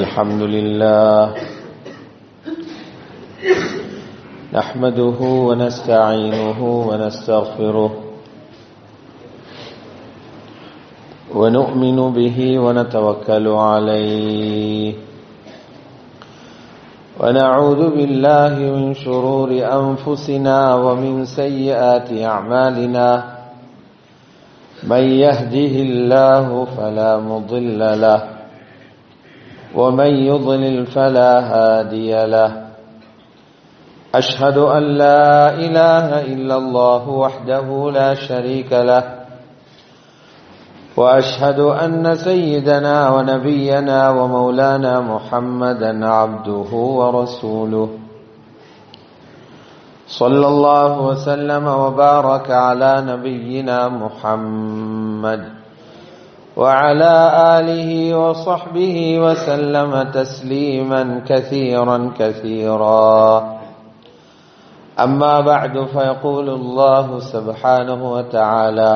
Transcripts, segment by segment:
الحمد لله نحمده ونستعينه ونستغفره ونؤمن به ونتوكل عليه ونعوذ بالله من شرور أنفسنا ومن سيئات أعمالنا من يهده الله فلا مضل له ومن يضلل فلا هادي له أشهد أن لا إله إلا الله وحده لا شريك له وأشهد أن سيدنا ونبينا ومولانا محمدا عبده ورسوله صلى الله وسلم وبارك على نبينا محمد وعلى آله وصحبه وسلم تسليما كثيرا كثيرا. أما بعد فيقول الله سبحانه وتعالى: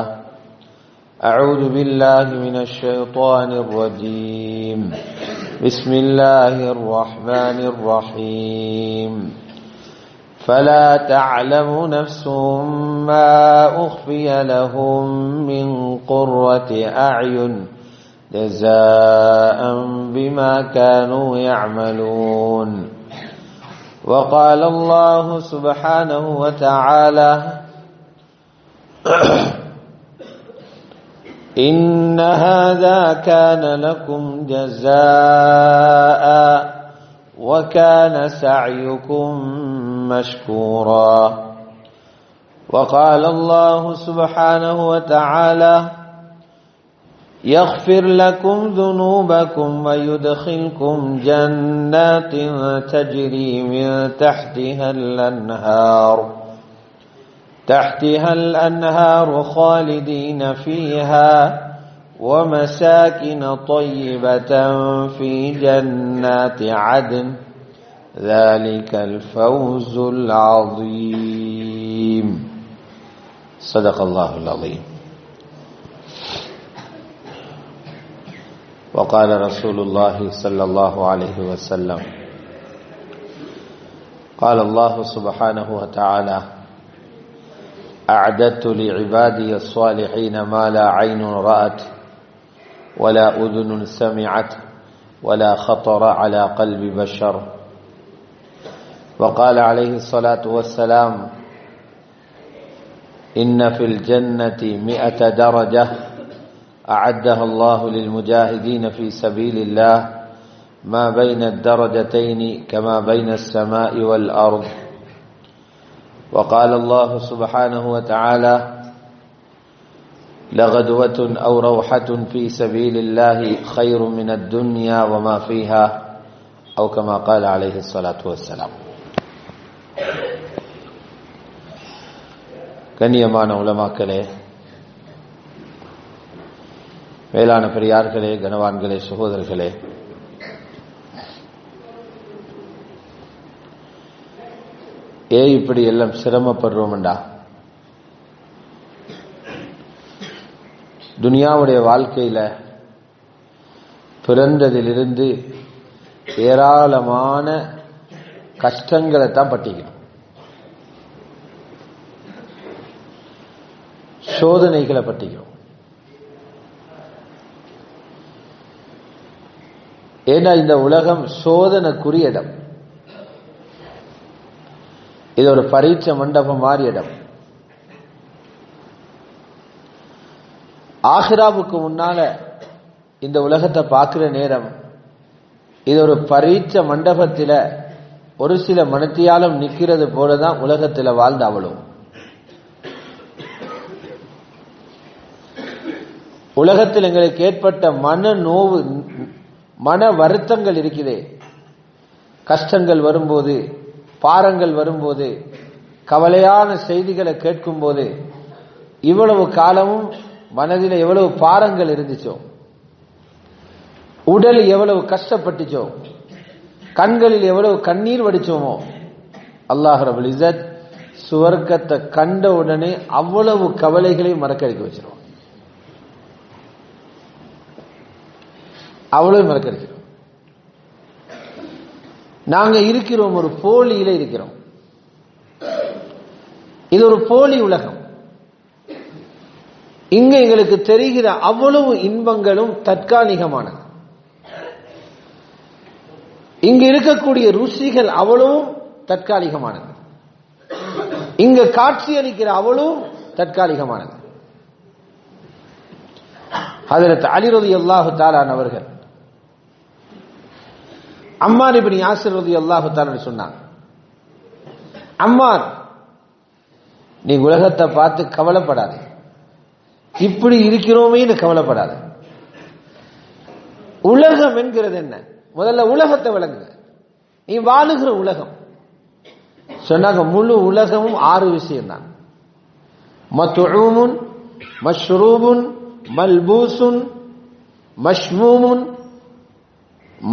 أعوذ بالله من الشيطان الرجيم. بسم الله الرحمن الرحيم. فلا تعلم نفس ما أخفي لهم من قرة أعين جزاء بما كانوا يعملون. وقال الله سبحانه وتعالى: إن هذا كان لكم جزاء وكان سعيكم مشكورا. وقال الله سبحانه وتعالى: يغفر لكم ذنوبكم ويدخلكم جنات تجري من تحتها الأنهار خالدين فيها ومساكن طيبة في جنات عدن ذلك الفوز العظيم. صدق الله العظيم. وقال رسول الله صلى الله عليه وسلم: قال الله سبحانه وتعالى: أعددت لعبادي الصالحين ما لا عين رأت ولا أذن سمعت ولا خطر على قلب بشر. وقال عليه الصلاة والسلام: إن في الجنة 100 درجة أعدها الله للمجاهدين في سبيل الله ما بين الدرجتين كما بين السماء والأرض. وقال الله سبحانه وتعالى: لغدوة أو روحة في سبيل الله خير من الدنيا وما فيها أو كما قال عليه الصلاة والسلام. கண்ணியமான உலமாக்களே, மேலான பெரியார்களே, கனவான்களே, சகோதரர்களே, இப்படி எல்லாம் சிரமப்படுறோம்டா? துனியாவுடைய வாழ்க்கையில பிறந்ததிலிருந்து ஏராளமான கஷ்டங்களை தான் பட்டிக்கணும், சோதனைகளை பட்டிக்கிறோம். ஏன்னா இந்த உலகம் சோதனைக்குரிய இடம். இது ஒரு பரீட்சை மண்டபம் மாறி இடம். ஆஹிராவுக்கு முன்னால இந்த உலகத்தை பார்க்கிற நேரம் இது ஒரு பரீட்சை மண்டபத்தில் ஒரு சில மனத்தியாலும் நிற்கிறது போலதான் உலகத்தில் வாழ்ந்த அவளும். உலகத்தில் எங்களுக்கு ஏற்பட்ட மன நோவு, மன வருத்தங்கள் இருக்கிறதே, கஷ்டங்கள் வரும்போது, பாரங்கள் வரும்போது, கவலையான செய்திகளை கேட்கும் போது, இவ்வளவு காலமும் மனதில் எவ்வளவு பாரங்கள் இருந்துச்சோ, உடல் எவ்வளவு கஷ்டப்பட்டுச்சோ, கண்களில் எவ்வளவு கண்ணீர் வடிச்சோமோ, அல்லாஹ் ரப்பல் இஸ்ஸத் சுவர்க்கத்தை கண்ட உடனே அவ்வளவு கவலைகளை மறக்கடிக்க வச்சிருவோம். அவ்வளவு மறக்கடிச்சிடும். நாங்க இருக்கிறோம் ஒரு போலியில இருக்கிறோம். இது ஒரு போலி உலகம். இங்க எங்களுக்கு தெரிகிற அவ்வளவு இன்பங்களும் தற்காலிகமானது. இங்க இருக்கக்கூடிய ருசிகள் அவ்வளவும் தற்காலிகமானது. இங்க காட்சி அளிக்கிற அவ்வளவும் தற்காலிகமானது. ஹஜ்ரத் அலி ரலியல்லாஹு தஆலா அவர்கள் அம்மார் இப்னு யாசிர் ரலியல்லாஹு தஆலா சொன்னாங்க, அம்மார், நீ உலகத்தை பார்த்து கவலைப்படாது, இப்படி இருக்கிறோமேன்னு கவலைப்படாது. உலகம் என்கிறது என்ன? முதல்ல உலகத்தை விளங்குங்க. நீ வாழுகிற உலகம் சொன்னாங்க, முழு உலகமும் 6 விஷயம் தான். மத்ஊமுன் மஷ்ரூபுன் மல்பூசுன் மஷ்மூமுன்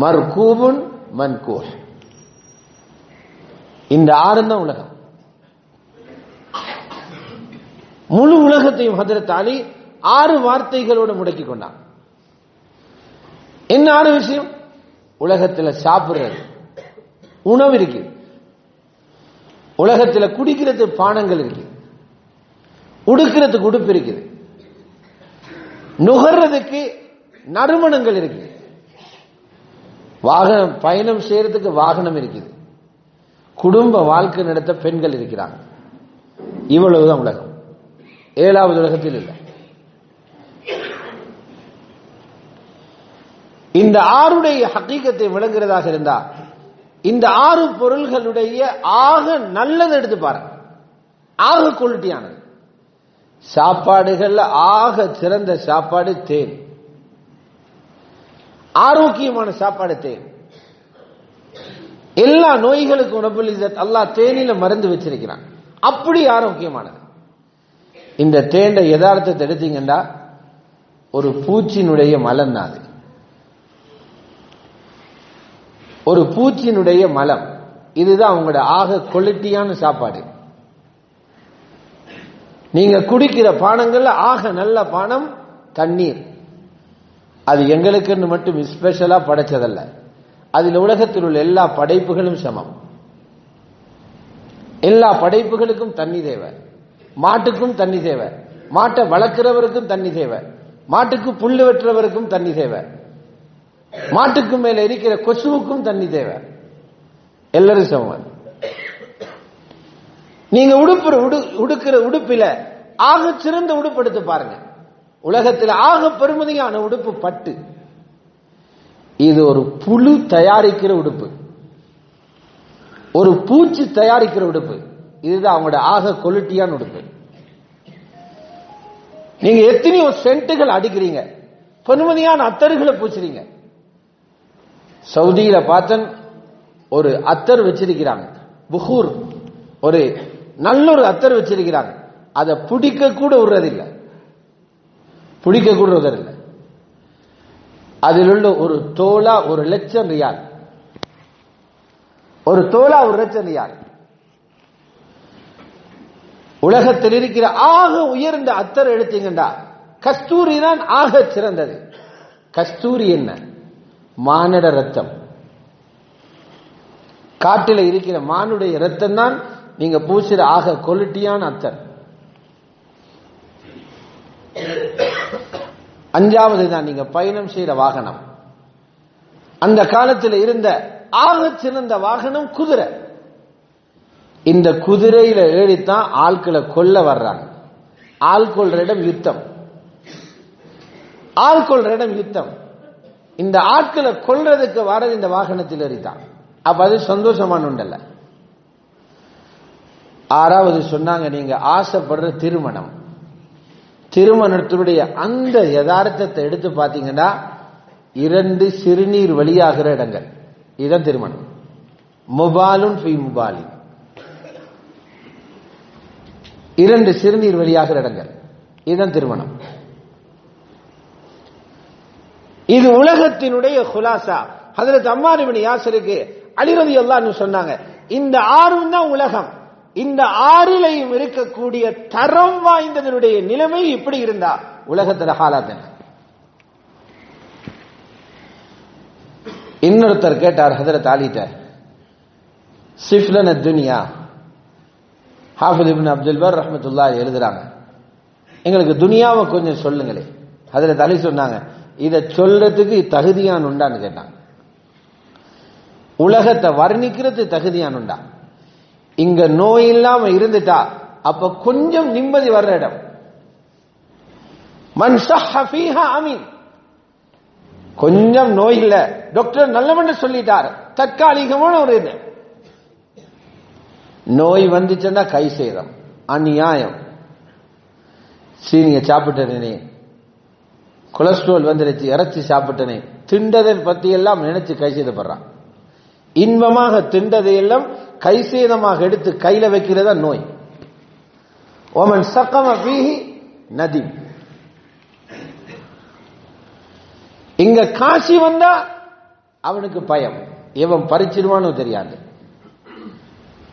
மர்கூபுன் மன்கூஹ். இந்த 6 தான் உலகம். முழு உலகத்தையும் ஹஜ்ரத் அலி 6 வார்த்தைகளோடு முடக்கி கொண்டான். என்ன 6 விஷயம்? உலகத்தில் சாப்பிடுறது உணவு இருக்கு, உலகத்தில் குடிக்கிறது பானங்கள் இருக்கு, உடுக்கிறதுக்கு உடுப்பு இருக்குது, நுகர்றதுக்கு நறுமணங்கள் இருக்குது, வாகனம் பயணம் செய்யறதுக்கு வாகனம் இருக்குது, குடும்ப வாழ்க்கை நடத்த பெண்கள் இருக்கிறாங்க. இவ்வளவுதான் உலகம். 7வது உலகத்தில் இல்லை. இந்த 6 ஹகீகத்தை விளங்குறதாக இருந்தா இந்த 6 பொருள்களுடைய ஆக நல்லது எடுத்து பாருங்க. ஆக குவாலிட்டியானது சாப்பாடுகள்ல ஆக சிறந்த சாப்பாடு தேன். ஆரோக்கியமான சாப்பாடு தேன். எல்லா நோய்களுக்கும் ரப்புல் இஸ்ஸத் அல்லாஹ் தேனில மருந்து வச்சிருக்கிறான். அப்படி ஆரோக்கியமானது. இந்த தேண்ட யதார்த்தத்தை எடுத்தீங்கன்னா ஒரு பூச்சியினுடைய மலம் தான் அது. ஒரு பூச்சியினுடைய மலம். இதுதான் உங்களோட ஆக குவாலிட்டியான சாப்பாடு. நீங்க குடிக்கிற பானங்கள்ல ஆக நல்ல பானம் தண்ணீர். அது எங்களுக்குன்னு மட்டும் ஸ்பெஷலா படைச்சதல்ல. அதில் உலகத்தில் உள்ள எல்லா படைப்புகளும் சமம். எல்லா படைப்புகளுக்கும் தண்ணி தேவை. மாட்டுக்கும் தண்ணி தேவை, மாட்டை வளர்க்கிறவருக்கும் தண்ணி தேவை, மாட்டுக்கு புல்லு வெட்டுறவருக்கும் தண்ணி தேவை, மாட்டுக்கு மேல இருக்கிற கொசுவுக்கும் தண்ணி தேவை. எல்லாரும் சமம். நீங்க உடுக்கிற உடுப்பில ஆக சிறந்த உடுப்பு எடுத்து பாருங்க. உலகத்தில் ஆக பெருமதியான உடுப்பு பட்டு. இது ஒரு புழு தயாரிக்கிற உடுப்பு, ஒரு பூச்சி தயாரிக்கிற உடுப்பு. இதுதான் அவங்களோட ஆக குவாலிட்டியான உடுப்பு. நீங்க எத்தனையோ சென்ட்டுகள் அடிக்கிறீங்க, பெருமதியான அத்தர்களை பூச்சுறீங்க. சவுதியில பார்த்தன் ஒரு அத்தர் வச்சிருக்கிறாங்க, புகூர், ஒரு நல்ல ஒரு அத்தர் வச்சிருக்கிறாங்க. அதை பிடிக்க கூட விடுறதில்லை, பிடிக்க கூட விடுறதில்லை. அதில் உள்ள ஒரு தோலா 1 லட்சம் ரியால், ஒரு தோலா 1 லட்சம் ரியால். உலகத்தில் இருக்கிற ஆக உயர்ந்த அத்தர் எடுத்தீங்கண்டா கஸ்தூரி தான் ஆக சிறந்தது. கஸ்தூரி என்ன? மானிட ரத்தம். காட்டில் இருக்கிற மானுடைய ரத்தம் தான் நீங்க பூசுற ஆக குவாலிட்டியான அத்தர். 5வது தான் நீங்க பயணம் செய்யற வாகனம். அந்த காலத்தில் இருந்த ஆக சிறந்த வாகனம் குதிரை. இந்த குதிரையில ஏறித்தான் ஆட்களை கொல்ல வர்றாங்க. ஆள் கொள்ற இடம் யுத்தம், ஆள் கொள்ற இடம் யுத்தம். இந்த ஆட்களை கொல்றதுக்கு வர இந்த வாகனத்தில் ஏறித்தான். அப்ப அது சந்தோஷமான உண்டல்ல. 6வது சொன்னாங்க, நீங்க ஆசைப்படுற திருமணம். திருமணத்தினுடைய அந்த யதார்த்தத்தை எடுத்து பார்த்தீங்கன்னா 2 சிறுநீர் வெளியாகிற இடங்கள். இதுதான் திருமணம். முபாலுன் ஃபி முபாலின். 2 சிறுநீர் வெளியாகிற இடங்கள். இதுதான் திருமணம். இது உலகத்தினுடைய குலாசா. ஹஜ்ரத் அம்மார் இப்னு யாசிருக்கு அலி ரலியல்லாஹு அன்ஹு சொன்னாங்க, இந்த 6 தான் உலகம். இந்த 6லையும் இருக்கக்கூடிய தரம் வாய்ந்ததனுடைய நிலைமை இப்படி இருந்தா உலகத்துல ஹாலாத் என்ன? இன்னொருத்தர் கேட்டார் ஹஜ்ரத் அலிட்ட, சிஃப்லன துனியா. ஹாஃபிஸ் இப்னு அப்துல் பர் ரஹ்மத்துல்லாஹி எழுதுறாங்க, எங்களுக்கு துனியாவை கொஞ்சம் சொல்லுங்களே. ஹஜ்ரத் அலி சொன்னாங்க, இதை சொல்றதுக்கு தகுதியான் உண்டான்னு கேட்டாங்க. உலகத்தை வர்ணிக்கிறது தகுதியான் உண்டா? இங்க நோய் இல்லாம இருந்துட்டா அப்ப கொஞ்சம் நிம்மதி வர்ற இடம். மன் ஸஹ்ஹ ஃபீஹா அமீன். கொஞ்சம் நோய் இல்ல, டாக்டர் நல்லவன்னு சொல்லிட்டார், தற்காலிகமான ஒரு இது. நோய் வந்துச்சுன்னா கை சேதம், அநியாயம். சீனிய சாப்பிட்டனே, கொலஸ்ட்ரால் வந்துருச்சு, இறைச்சி சாப்பிட்டனே, திண்டதை பத்தி எல்லாம் நினைச்சு கை சேதப்படுறான். இன்பமாக திண்டதை எல்லாம் கை சேதமாக எடுத்து கையில வைக்கிறதா நோய். ஒமன் சக்கம ஃபீஹி நதீம். இங்க காசி வந்தா அவனுக்கு பயம், எவன் பறிச்சிருவானோ தெரியாது.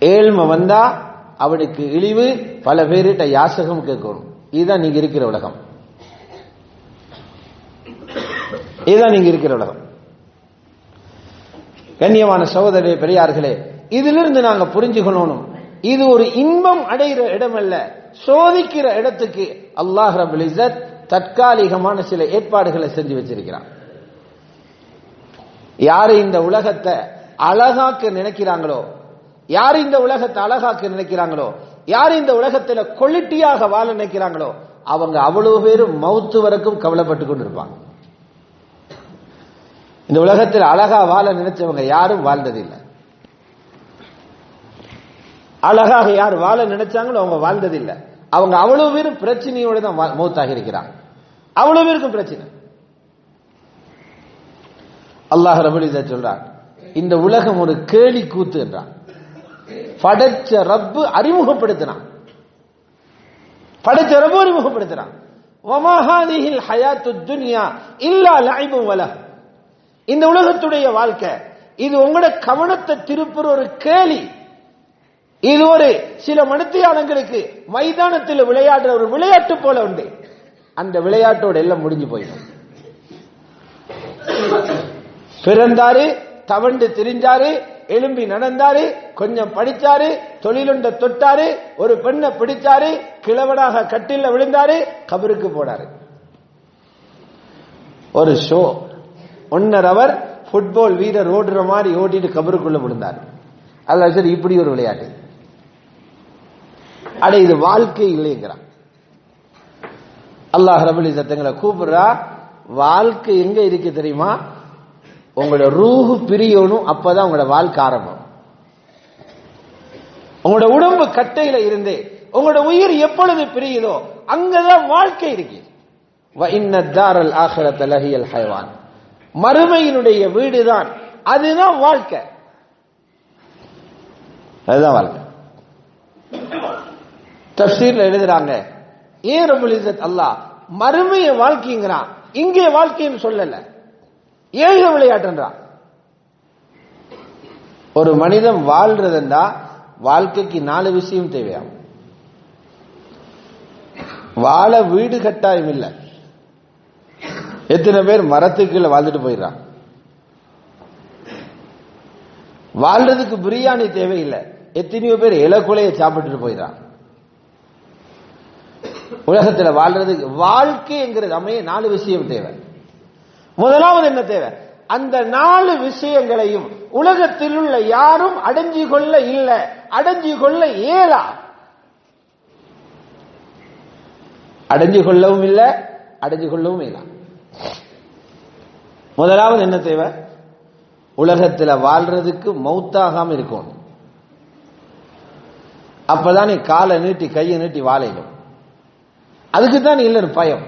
ஏழ்மை வந்தா அவனுக்கு இழிவு, பல பேரிட்ட யாசகம் கேட்கணும். இதுதான் நீங்க இருக்கிற உலகம், இதுதான் நீங்க இருக்கிற உலகம். கண்ணியமான சகோதரரே, பெரியார்களே, இதிலிருந்து நாங்க புரிஞ்சுக்கணும், இது ஒரு இன்பம் அடைகிற இடம் அல்ல, சோதிக்கிற இடத்துக்கு அல்லாஹ் ரப்பல் இஸ்ஸத் தற்காலிகமான சில ஏற்பாடுகளை செஞ்சு வச்சிருக்கிறான். யாரு இந்த உலகத்தை அழகாக்க நினைக்கிறாங்களோ, யார் இந்த உலகத்தை அழகாக்க நினைக்கிறாங்களோ, யார் இந்த உலகத்துல குவாலிட்டியாக வாழ நினைக்கிறாங்களோ, அவங்க அவ்வளவு பேரும் மௌத்து வரைக்கும் கவலைப்பட்டு கொண்டிருப்பாங்க. இந்த உலகத்தில் அழகா வாழ நினைச்சவங்க யாரும் வாழ்ந்ததில்லை. அழகாக யார் வாழ நினைச்சாங்களோ அவங்க வாழ்ந்ததில்லை. அவங்க அவ்வளவு பேரும் பிரச்சனையோடு தான் மௌத்தாக இருக்கிறாங்க. அவ்வளவு பேருக்கும் பிரச்சனை. அல்லாஹ் ரப்பல் இஸ்ஸத் சொல்றான், இந்த உலகம் ஒரு கேலி கூத்து என்றான். படைச்ச ரப்பு அறிமுகப்படுத்தினான், படைச்ச ரப்பு அறிமுகப்படுத்தினான். வமா ஹாதிஹில் ஹயாத்துத் துன்யா இல்லா லஐபுன் வலஹ். இந்த உலகத்துடைய வாழ்க்கை இது உங்களோட கவனத்தை திருப்புற ஒரு கேலி. இது ஒரு சில மணித்தியாலங்களுக்கு மைதானத்தில் விளையாடுற ஒரு விளையாட்டு போல உண்டு. அந்த விளையாட்டோட எல்லாம் முடிஞ்சு போயிடும். பிறந்தாரு, தவண்டு திரிஞ்சாரு, எலும்பி நடந்தாரு, கொஞ்சம் படிச்சாரு, தொழிலுண்ட தொட்டாரு, ஒரு பெண்ணை பிடிச்சாரு, கிழவனாக கட்டில விழுந்தாரு, கபருக்கு போனாரு. ஒரு ஷோ 1.5 hour ஃபுட்பால் வீரர் ஓடுற மாதிரி ஓட்டிட்டு கபருக்குள்ள விழுந்தாரு. அல்ல சரி, இப்படி ஒரு விளையாட்டு. அட இது வாழ்க்கை இல்லைங்கிறான் அல்லாஹ் ரப்பல் இஸ்ஸத். தங்களை கூப்பிடுறா, வாழ்க்கை எங்க இருக்கு தெரியுமா? உங்களோட ரூஹு பிரியணும், அப்பதான் உங்களோட வாழ்க்கை ஆரம்பம். உங்களோட உடம்பு கட்டையில இருந்து உங்களோட உயிர் எப்பொழுது பிரியுதோ அங்கதான் வாழ்க்கை இருக்கு. வ இன்ன தாரல் ஆখিরাত லஹியல் ஹைவான். மறுமையினுடைய வீடுதான், அதுதான் வாழ்க்கை, அதுதான் வாழ்க்கை. தஃப்சீர்ல எழுதுறாங்க, ஏன் ரப்பல் இஸ்ஸத் அல்லாஹ் மறுமைய வாழ்க்கைங்கிறான், இங்கே வாழ்க்கைன்னு சொல்லல, ஏக விளையாட்டுன்றான். ஒரு மனிதன் வாழ்றதுண்டா வாழ்க்கைக்கு 4 விஷயம் தேவையாம். வாழ வீடு கட்டாயம் இல்லை. எத்தனை பேர் மரத்துக்குள்ள வாழ்ந்துட்டு போயிடறான். வாழ்றதுக்கு பிரியாணி தேவையில்லை. எத்தனையோ பேர் இலக்குலையை சாப்பிட்டுட்டு போயிடறான். உலகத்துல வாழ்றதுக்கு வாழ்க்கைங்கிறது அமைய 4 விஷயம் தேவை. முதலாவது என்ன தேவை? அந்த 4 விஷயங்களையும் உலகத்தில் உள்ள யாரும் அடைஞ்சு கொள்ள இல்லை, அடைஞ்சு கொள்ள இயலா. அடைஞ்சு கொள்ளவும் இல்லை, அடைஞ்சு கொள்ளவும் இல்லை. முதலாவது என்ன தேவை? உலகத்தில் வாழ்றதுக்கு மௌத்தாகாம இருக்கணும். அப்பதான் நீ காலை நீட்டி கையை நீட்டி வாழையும். அதுக்குதான் இல்லைன்னு பயம்,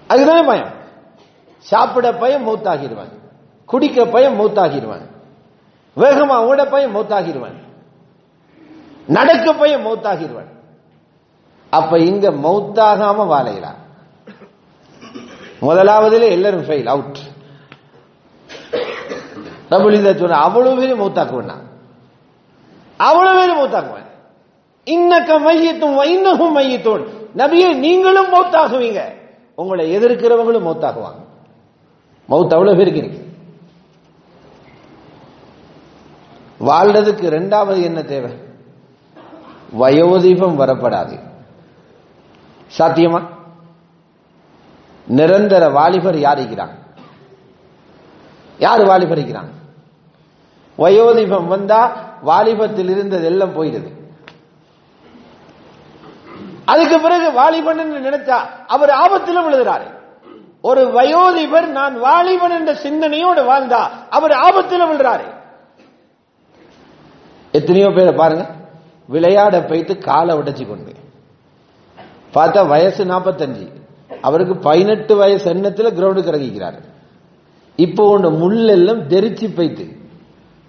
அதுக்குதானே பயம். சாப்பிட பயம் மௌத்தாகிடுவான், குடிக்க பயம் மௌத்தாகிடுவான், வேகமா ஓட பயம் மௌத்தாகிடுவான், நடக்க பயம் மௌத்தாகிடுவான். அப்ப இங்க மௌத்தாகாம வாழையிலாம். முதலாவதுல எல்லாரும் ஃபெயில் அவுட். ரப்பல் இஸ்ஸத் சொன்ன அவ்வளவு பேரும் மௌத்தாக்குவேன், அவ்வளவு பேரும் மௌத்தாக்குவேன். இன்னக மையத்தும் இன்னஹும் மையத்தூன். நபியே நீங்களும் மௌத்தாகுவீங்க, உங்களை எதிர்க்கிறவங்களும் மௌத்தாகுவாங்க. மௌத் அவ்வளவு பேருக்கு இருக்கு. வாழ்றதுக்கு இரண்டாவது என்ன தேவை? வயோதிபம் வரப்படாது. சாத்தியமா? நிரந்தர வாலிபர் யார் இருக்கிறாங்க? யாரு வாலிபர் இருக்கிறாங்க? வயோதிபம் வந்தா வாலிபத்தில் இருந்தது எல்லாம் போயிடுது. அதுக்கு பிறகு வாலிபன் என்று நினைச்சா அவர் ஆபத்திலும் விழுகிறாரு. ஒரு வயோதிபர் நான் வாலிபன் என்ற சிந்தனையோடு வாழ்ந்தா அவர் ஆபத்திலும் விழுறாரு. எத்தனையோ பேரை பாருங்க, விளையாட போயிட்டு காலை உடைச்சு கொண்டு பார்த்தா வயசு 45, அவருக்கு 18 வயசு எண்ணத்துல கிரவுண்டுக்கு இறங்கிக்கிறாரு. இப்போ ஒன்று முள்ளெல்லாம் தெரிச்சு போயிட்டு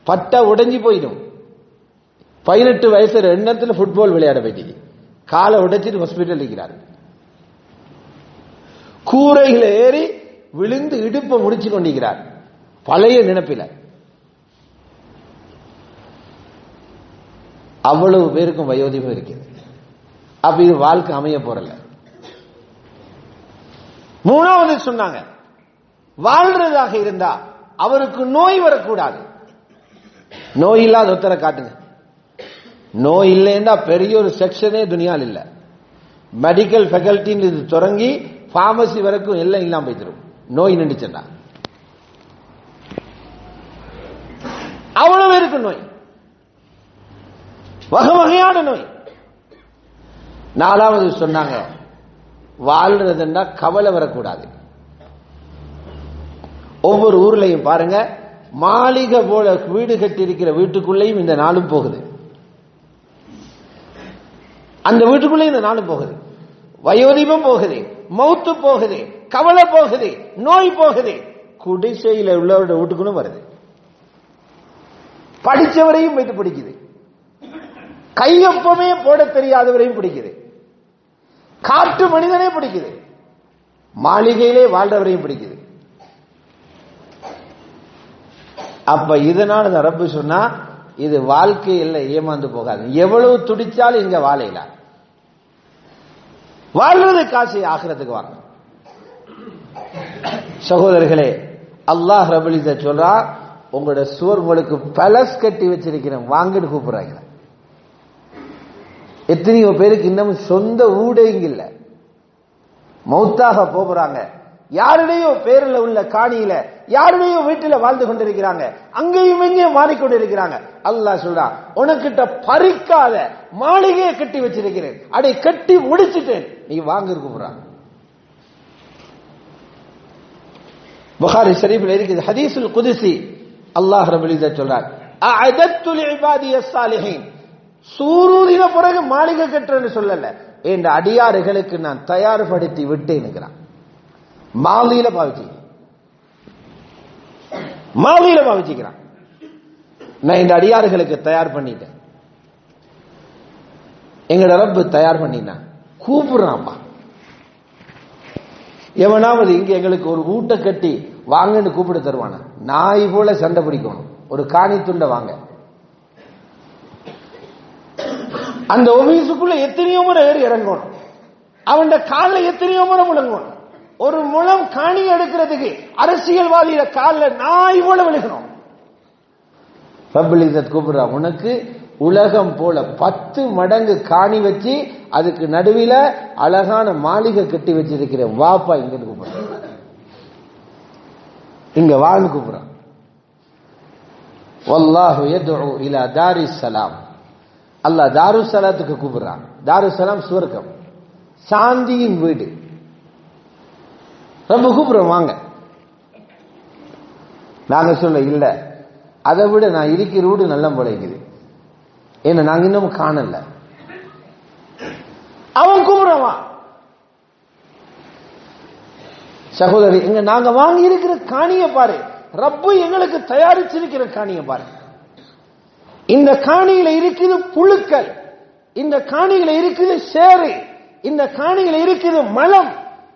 பட்டா உடைஞ்சி போயிடும். 18 வயசு எண்ணத்துல ஃபுட்பால் விளையாட போயிட்டு காலை உடைச்சிட்டு ஹாஸ்பிட்டல் இருக்கிறாரு. கூரையில ஏறி விழுந்து இடுப்பை முடிச்சு கொண்டிருக்கிறார் பழைய நினைப்பில. அவ்வளவு பேருக்கும் வயோதிபம் இருக்கிறது. அப்ப இது வாழ்க்கை அமைய போறல. மூணாவது சொன்னாங்க, வாழ்றதாக இருந்தா அவருக்கு நோய் வரக்கூடாது. நோய் இல்லாத ஒருத்தரை காட்டுங்க. நோய் இல்லைன்னா பெரிய ஒரு செக்ஷனே துனியால் இல்ல. மெடிக்கல் ஃபேக்கல்டின்னு இது தொடங்கி பார்மசி வரைக்கும் எல்லாம் இல்லாம போய்த்திரும். நோய் நின்றுச்சுன்னா அவ்வளவு இருக்கு நோய், வகை வகையான நோய். நாலாவது சொன்னாங்க, வாழ்றதுன்னா கவலை வரக்கூடாது. ஒவ்வொரு ஊர்லயும் பாருங்க, மாளிகை போல வீடு கட்டி இருக்கிற வீட்டுக்குள்ளேயும் இந்த நாளும் போகுது, அந்த வீட்டுக்குள்ளே இந்த நாளும் போகுது. வயோதிபம் போகுது, மௌத்து போகுது, கவலை போகுது, நோய் போகுது. குடிசையில் உள்ளவருடைய வீட்டுக்குன்னு வருது. படிச்சவரையும் வைத்து பிடிக்குது, கையொப்பமே போட தெரியாதவரையும் பிடிக்குது, காட்டு மனிதனே பிடிக்குது, மாளிகையிலே வாழ்றவரையும் பிடிக்குது. அப்ப இதனால ரப்பு சொன்னா இது வாழ்க்கை இல்லை, ஏமாந்து போகாது. எவ்வளவு துடிச்சாலும் இங்க வாழையில வாழ்றது காசு ஆகிறதுக்கு வாங்க. சகோதரர்களே, அல்லாஹ் ரபுல் இஸ்ஸத் சொல்றா, உங்களோட சுவர் உங்களுக்கு பலஸ் கட்டி வச்சிருக்கிறேன் வாங்கன்னு கூப்பிடுறாங்க. எத்தனையோ பேருக்கு இன்னும் சொந்த ஊடே இங்க இல்ல, மௌத்தாக போகிறாங்க, யாருடையோ பேரில் உள்ள காணியில யாருடையோ வீட்டில் வாழ்ந்து கொண்டிருக்கிறாங்க, அங்கேயும் இங்கேயும் மாறிக்கொண்டிருக்கிறாங்க. அல்லாஹ் சொல்றா, உனக்கிட்ட பறிக்காத மாளிகையை கட்டி வச்சிருக்கிறேன், அதை கட்டி முடிச்சுட்டேன், நீ வாங்க கூப்பிடுறாங்க. புகாரி ஷரீஃபில் இருக்குது ஹதீஸுல் குதுஸி. அல்லாஹ் ரப்பல் இஸ்ஸத் சொல்றார், அஅதத்து லிஇபாதிய ஸாலிஹீன், சூரூதின பிறகு மாளிகை கட்டுறேன்னு சொல்லல, என்ற அடியாறுகளுக்கு நான் தயார்படுத்தி விட்டேன்னுங்கிறான். மாளிகையில பாவிச்சுக்கிறான். நான் இந்த அடியாறுகளுக்கு தயார் பண்ணிட்டேன். எங்கட ரப்பு தயார் பண்ணினா கூப்பிடுறான்ப்பா. எவனாவது இங்க எங்களுக்கு ஒரு ஊட்ட கட்டி வாங்கன்னு கூப்பிட தருவானா? நாய் போல சண்டை பிடிக்கணும், ஒரு காணி துண்டை வாங்க. அந்த ஆபீஸுக்குள்ள எத்தனையோ முறை ஏறி இறங்கணும், அவன் காலில் எத்தனையோ முறை முழங்கணும். ஒரு முழம் காணி எடுக்கிறதுக்கு அரசியல்வாதியில காலில் நாய் போல விழுகணும். ரப்பல் இஸ்ஸத் கூப்பிடுறா, உனக்கு உலகம் போல 10 மடங்கு காணி வச்சு அதுக்கு நடுவில அழகான மாளிகை கட்டி வச்சிருக்கிற வாப்பா இங்க கூப்பிடுறான், இங்க வாழ்ந்து கூப்பிடுறான். வல்லாஹு யதுஉ இலா தாரிஸ் ஸலாம், அல்லாஹ் தாருஸ் ஸலாத்துக்கு கூப்பிடுறான். தாருஸ் ஸலாம் சுவர்க்கம், சாந்தியின் வீடு. ரொம்ப கூப்பிடுறோம் வாங்க. நாங்க சொல்ல இல்ல, அதை விட நான் இருக்கிற வீடு நல்ல முளைக்குது, ஏன்னா நாங்க இன்னும் காணல. அவன் கூப்பிடுறான். சகோதரி, இங்க நாங்க வாங்கி இருக்கிற காணிய பாரு, ரப்பு எங்களுக்கு தயாரிச்சிருக்கிற காணிய பாரு. இந்த காணியில இருக்குது புழுக்கள், இந்த காணியில இருக்குது சேறு, இந்த காணியில இருக்குது மலம்,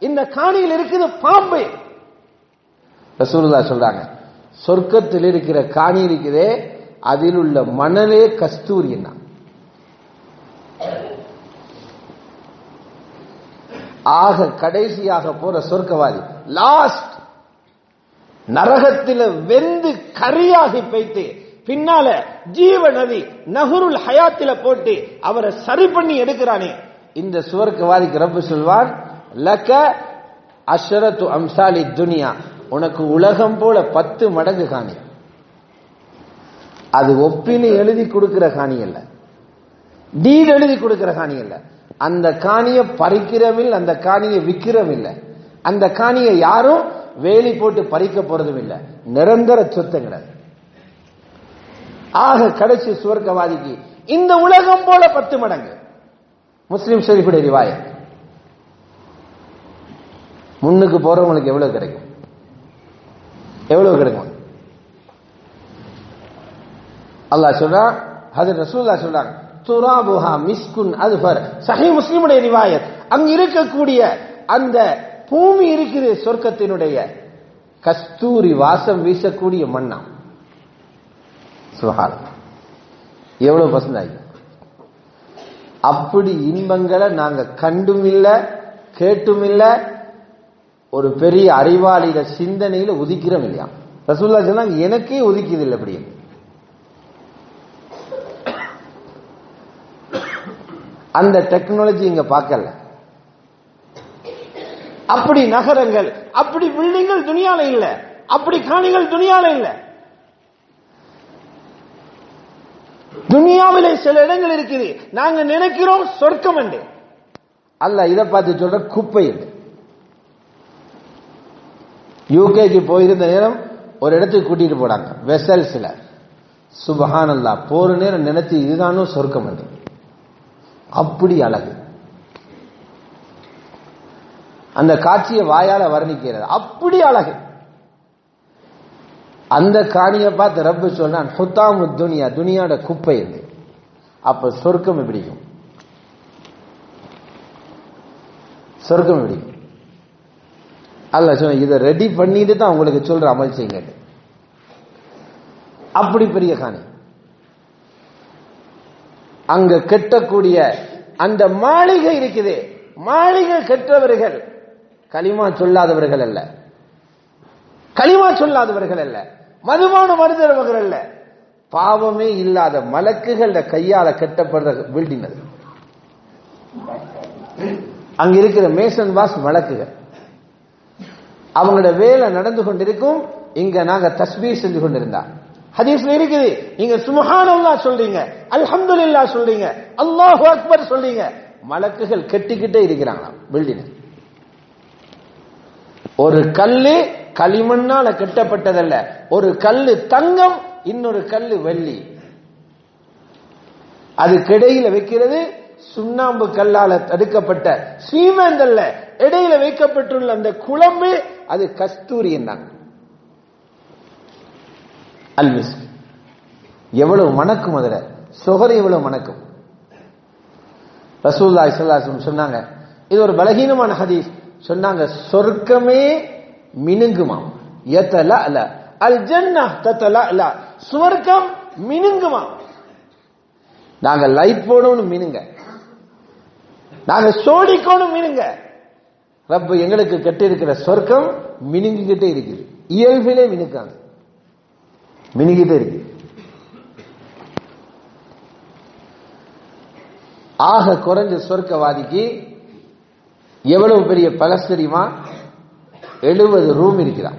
இந்த காணியில் இருக்குது பாம்பு. ரசூலுல்லாஹ் சொல்றாங்க, சொர்க்கத்தில் இருக்கிற காணி இருக்குதே, அதில் உள்ள மணலே கஸ்தூரி. ஆக கடைசியாக போற சொர்க்கவாதி லாஸ்ட் நரகத்தில் வெந்து கரியாகி போய்த்து பின்னால ஜீவ நதி நஹருல் ஹயாத்தில போட்டு அவரை சரி பண்ணி எடுக்கிறானே, இந்த சுவர்க்கவாதிக்கு ரப்பு சொல்வான், லக அஷ்ரத்து அம்சாலி துனியா, உனக்கு உலகம் போல 10 மடங்கு காணி. அது ஒப்பினு எழுதி கொடுக்கிற காணி அல்ல, டீட் எழுதி கொடுக்கிற காணி அல்ல. அந்த காணியை பறிக்கிறவில்லை, அந்த காணியை விற்கிறவில்லை, அந்த காணியை யாரும் வேலி போட்டு பறிக்க போறதும் இல்லை, நிரந்தர சொத்துங்கிறது. ஆக கடைசி சுவர்க்கவாதிக்கு இந்த உலகம் போல 10 மடங்கு. முஸ்லிம் ஷரீஃபுடைய ரிவாயத். முன்னுக்கு போறவங்களுக்கு எவ்வளவு கிடைக்கும்? எவ்வளவு கிடைக்கும்? அல்லாஹ் சொல்றான், ஹஜ்ரத் ரசூலுல்லாஹ் சொல்றாங்க, துராபுஹா மிஸ்குன் அஸ்ஃபர். சஹீஹ் முஸ்லிமுடைய ரிவாயத். அங்க இருக்கக்கூடிய அந்த பூமி இருக்கிற சொர்க்கத்தினுடைய கஸ்தூரி வாசம் வீசக்கூடிய மண்ணா. சுப்ஹானல்லாஹ், எவ்வளவு பசந்தாய். அப்படி இன்பங்களை நாங்க கண்டும் இல்ல கேட்டும் இல்ல, ஒரு பெரிய அறிவாளியில சிந்தனையில உதிக்கிறோம் இல்லையா. ரசூலுல்லாஹ் சொன்னாங்க, எனக்கே உதிக்குது இல்லை அப்படி. அந்த டெக்னாலஜி இங்க பார்க்கல. அப்படி நகரங்கள், அப்படி பில்டிங்கள் துனியால இல்ல, அப்படி காணிகள் துனியால இல்ல. துனியாவிலே சில இடங்கள் இருக்குது, நாங்க நினைக்கிறோம் சொர்க்கம் என்று. அல்லாஹ் இதை பார்த்து சொல்ற குப்பை என்று. யூகேக்கு போயிருந்த நேரம் ஒரு இடத்துக்கு கூட்டிட்டு போனாங்க, வெசல்ஸ்ல. சுப்ஹானல்லாஹ், போற நேரம் நினைச்சு இதுதானோ சொர்க்கம் என்று. அப்படி அழகு, அந்த காட்சியை வாயால வர்ணிக்கிறது, அப்படி அழகு. அந்த காணியை பார்த்து ரப்பு சொல்றான், ஹுத்தாமு துனியா, துனியாட குப்பை என்று. அப்ப சொர்க்கம் எப்படி இருக்கும்? சொர்க்கம் எப்படி? அல்லாஹ் சொன்ன, இதை ரெடி பண்ணிட்டு தான் உங்களுக்கு சொல்ற, அமல் செய்யுங்க. அப்படி பெரிய காணி. அங்க கெட்டக்கூடிய அந்த மாளிகை இருக்குது, மாளிகை கெட்டவர்கள் களிமா சொல்லாதவர்கள் அல்ல, களிமா சொல்லாதவர்கள் அல்ல, மதுபானம் மருந்தவர்கள் அல்ல, பாவமே இல்லாத மலக்குகள் கையால கட்டப்படுற பில்டிங் அது. அங்க இருக்கிற மேசன் வாஸ் மலக்குகள், அவங்களோட வேலை நடந்து கொண்டிருக்கும். இங்க நாங்க தஸ்பீஹ் செஞ்சு கொண்டிருந்தா, ஹதீஸ்ல இருக்குது, நீங்க சுப்ஹானல்லாஹ் சொல்றீங்க, அல்ஹம்துலில்லாஹ் சொல்றீங்க, அல்லாஹு அக்பர் சொல்றீங்க, மலக்குகள் கெட்டிக்கிட்டே இருக்கிறாங்களாம் பில்டிங். ஒரு கல்லு களிமண்ணால கட்டப்பட்டதல்ல, ஒரு கல்லு தங்கம், இன்னொரு கல்லு வெள்ளி. அது கிடையில வைக்கிறது சுண்ணாம்பு கல்லால தடுக்கப்பட்ட சீமெந்தல்ல, இடையில வைக்கப்பட்டுள்ள அந்த குழம்பு அது கஸ்தூரி தான். அல்மிஸ் எவ்வளவு மணக்கும், அதுல சொகர் எவ்வளவு மணக்கும். ரசூலுல்லாஹி ஸல்லல்லாஹு அலைஹி வஸல்லம் சொன்னாங்க, இது ஒரு பலகீனமான ஹதீஸ், சொன்னாங்க சொர்க்கமே மினுங்குமா. யதலஅல அல் ஜன்னஹ் ததலஅல, சுவர்க்கம் மினுங்குமா. நாங்க லைட் போடணும் மினுங்க, நாங்க சோடிக்கணும் மினுங்க. ரப்பு எங்களுக்கு கட்டி இருக்கிற சொர்க்கம் மினுங்கிக்கிட்டே இருக்குது, இயல்பிலே மினுக்காங்க, மினுங்கிட்டே இருக்கு. ஆக குறைஞ்ச சொர்க்கவாதிக்கு எவ்வளவு பெரிய பலஸ் தெரியுமா? 70 ரூம் இருக்கிறான்.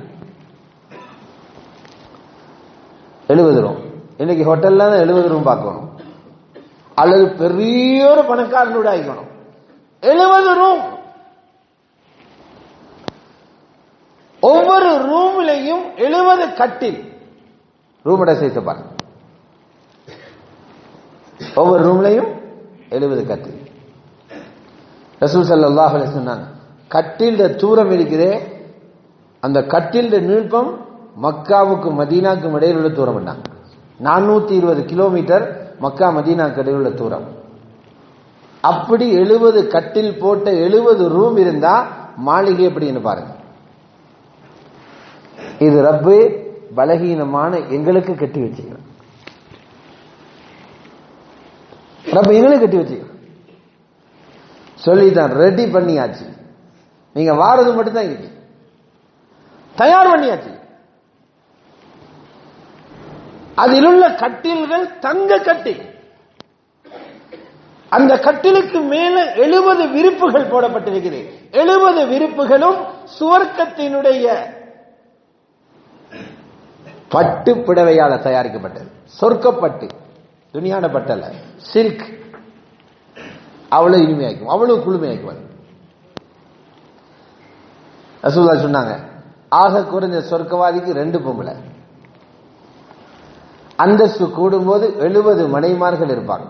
70 ரூம். இன்னைக்கு ஹோட்டல்ல 70 ரூம் பார்க்கணும், அல்லது பெரிய ஒரு பணக்காரனோட ஆகிக்கணும். 70 ரூம். ஒவ்வொரு ரூம்லையும் 70 கட்டில். ரூமோட சேர்த்து பாருங்க, ஒவ்வொரு ரூம்லையும் 70 கட்டில். ரசூல் ஸல்லல்லாஹு அலைஹி வஸல்லம் சொன்னாங்க, கட்டில் தூரம் இருக்குதே, அந்த கட்டில் நீளம் மக்காவுக்கு மதீனாவுக்கும் இடையில் உள்ள தூரம் என்ன? 420 கிலோமீட்டர் மக்கா மதீனாவுக்கு இடையில் உள்ள தூரம். அப்படி 70 கட்டில் போட்ட 70 ரூம் இருந்தா மாளிகை எப்படின்னு பாருங்க. இது ரப்பு பலகீனமான எங்களுக்கு கட்டி வச்சுக்கிறோம். ரப்பு எங்களுக்கு கட்டி வச்சுக்கிறோம். சொல்லிதான் ரெடி பண்ணியாச்சு, நீங்க வாரது மட்டும்தான் இருக்கு, தயார் பண்ணியாச்சு. அதிலுள்ள கட்டில்கள் தங்க கட்டில். அந்த கட்டிலுக்கு மேல 70 விரிப்புகள் போடப்பட்டிருக்கிறது. 70 விரிப்புகளும் சுவர்க்கத்தினுடைய பட்டு புடவையால தயாரிக்கப்பட்டது. சொர்க்கப்பட்டு, துணியான பட்டல்ல, சில்க். அவ்வளவு இனிமையாக்கும், அவ்வளவு குளுமையாக்கும். ரசூலுல்லாஹ் சொன்னாங்க, ஆக குறைஞ்ச சொர்க்கவாதிக்கு 2 பொம்பளை. அந்தஸ்து கூடும்போது 70 மனைமார்கள் இருப்பாங்க.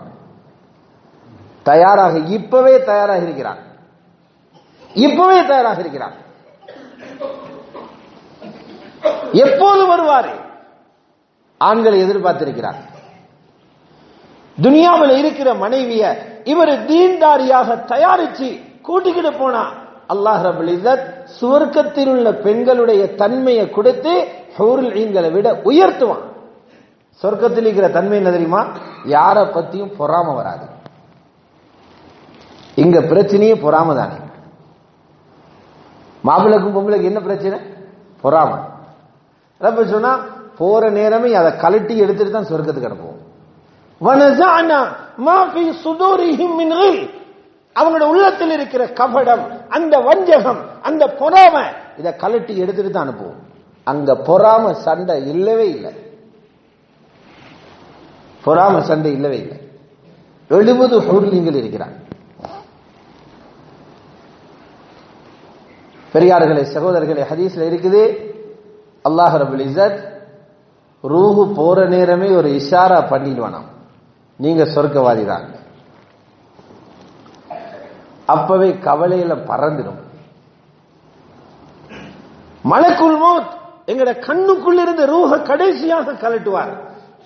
தயாராக, இப்பவே தயாராக இருக்கிறான், இப்பவே தயாராக இருக்கிறான். எப்போது வருவாரு? ஆண்களை எதிர்பார்த்திருக்கிறார். துனியாவில் இருக்கிற மனைவிய இவர் தீன்தாரியாக தயாரிச்சு கூட்டிக்கிட்டு போனா அல்லாஹ் ரப்பல் இஸ்ஸத் சுவர்க்கத்தில் உள்ள பெண்களுடைய தன்மையை கொடுத்து ஹூருல் ஈன்களை விட உயர்த்துவான். சொர்க்கத்தில் இருக்கிற தன்மை என்ன தெரியுமா? யார பத்தியும் பொறாம வராது. இங்க பிரச்சனையே பொறாம தானே. மாப்பிளைக்கும் பொம்பளைக்கு என்ன பிரச்சனை? பொறாம. ரப்ப சொன்னா போற நேரமே அதை கலட்டி எடுத்துட்டு தான் சொர்க்கத்துக்கு அனுப்புவோம். அவங்களோட உள்ளத்தில் இருக்கிற கபடம், அந்த வஞ்சகம், அந்த பொறாம, இதை கலட்டி எடுத்துட்டு தான் அனுப்புவோம். அங்க பொறாம சண்டை இல்லவே இல்லை. பொறாம சண்டை இல்லவே இல்லை. 70 ஹூர்லிங்கள் இருக்கிறார். பெரியார்களே, சகோதரர்களே, ஹதீஸ்ல இருக்குது, அல்லாஹ் ரப்பல் இஸ்ஸத் ரூஹு போற நேரமே ஒரு இஷாரா பண்ணிடுவானாம், நீங்க சொர்க்கவாதி தான். அப்பவே கவலையில பறந்துடும். மலக்குல் மௌத் எங்கட கண்ணுக்குள்ள இருந்து ரூஹ கடைசியாக கலட்டுவார்.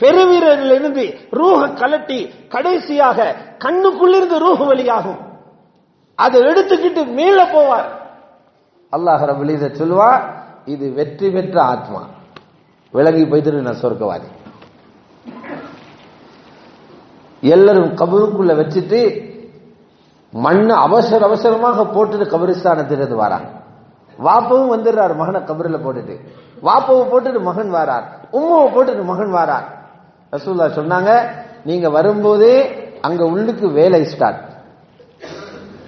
பெருவீரரில் இருந்து ரூஹ கலட்டி கடைசியாக கண்ணுக்குள்ளிருந்து ரூஹ் வெளியாகும். அதை எடுத்துக்கிட்டு மேல போவார். அல்லாஹ் ரப்பல் இஸ்ஸத் சொல்வா, இது வெற்றி பெற்ற ஆத்மா, விலகி போய்த்து நான் சொர்க்கவாதி. எல்லாரும் கபருக்குள்ள வச்சுட்டு மண்ணை அவசர அவசரமாக போட்டுட்டு கபரிஸ்தானத்திலிருந்து வரான். வாப்பவும் வந்துடுறார், மகனை கபரில் போட்டுட்டு. வாப்பவை போட்டுட்டு மகன் வாரார், உம்மாவை போட்டுட்டு மகன் வாரார். ரசூலுல்லாஹ் சொன்னாங்க, நீங்க வரும்போதே அங்க உள்ளுக்கு வேலை ஸ்டார்ட்.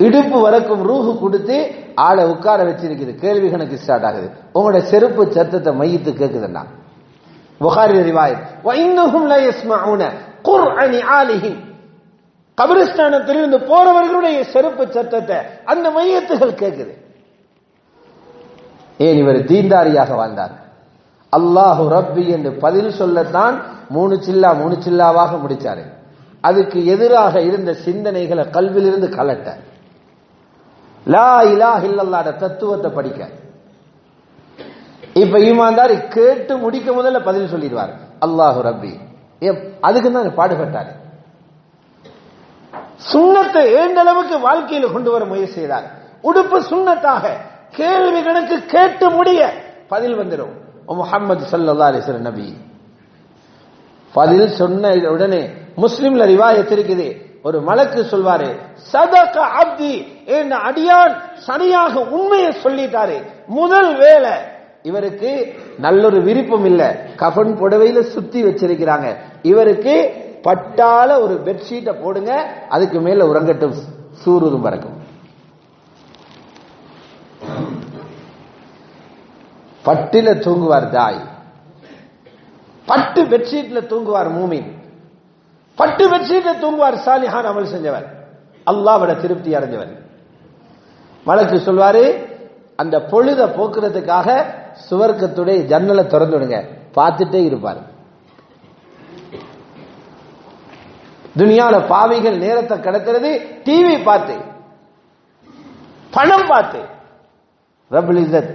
இடுப்பு வரைக்கும் ரூஹு கொடுத்து ஆளை உட்கார வச்சிருக்குது. கேள்வி கணக்கு ஸ்டார்ட் ஆகுது. உங்களோட செருப்பு சத்தத்தை மையத்து கேக்குதுன்னா புகாரி ரிவாயத், வஇன்னஹும் லா யஸ்மஊன குர்அனி ஆலிஹிம், கபிரிஸ்தானத்திலிருந்து போறவர்களுடைய செருப்பு சத்தத்தை அந்த மையத்துகள் கேக்குது. ஏன்? இவர் தீன்தாரியாக வாழ்ந்தார். அல்லாஹு ரப்பி என்று பதில் சொல்லத்தான் 3 சில்லாவாக முடிச்சாரு. அதுக்கு எதிராக இருந்த சிந்தனைகளை கல்விலிருந்து கலட்ட, லா இலாஹ இல்லல்லாஹ் தத்துவத்தை படிக்க. இப்ப ஈமான்தார் கேட்டு முடிக்க முதல்ல பதில் சொல்லிடுவார், அல்லாஹு ரப்பி. அதுக்கு தான் பாடுபட்டார். சுன்னத்தை ஏந்த அளவுக்கு வாழ்க்கையில் கொண்டு வர முயற்சி செய்தார். உடுப்பு சுன்னத்தாக, கேள்வி கணக்கு கேட்டு முடிய பதில் வந்துடும். முஹம்மது ஸல்லல்லாஹு அலைஹி வஸல்லம் நபி பதில் சொன்ன உடனே முஸ்லிம்ல ரிவாயத் இருக்குது, ஒரு மலக்கு சொல்வாரு, சதக அப்தி, என் அடியான் சரியாக உண்மையை சொல்லிட்டாரு. முதல் வேலை இவருக்கு நல்லொரு விருப்பம் இல்ல, கஃன் புடவையில சுத்தி வச்சிருக்கிறாங்க, இவருக்கு பட்டால ஒரு பெட்ஷீட்டை போடுங்க, அதுக்கு மேல உறங்கட்டும், சூருதும் பறக்கும். பட்டில தூங்குவார் தாய், பட்டு பெட்ஷீட்ல தூங்குவார் மூமின், பட்டு பெட்ஷீட்ல தூங்குவார் சாலிஹான் அமல் செஞ்சவர், அல்லாஹ்வோட திருப்தி அடைஞ்சவர். மலக்கு சொல்வாரு, அந்த பொழுத போக்குறதுக்காக சுவர்க்கத்துடைய ஜன்னலை திறந்துடுங்க, பார்த்துட்டே இருப்பார். துனியால பாவிகள் நேரத்தை கடத்துறது டிவி பார்த்து, பணம் பார்த்து. ரப்பல் இஸ்ஸத்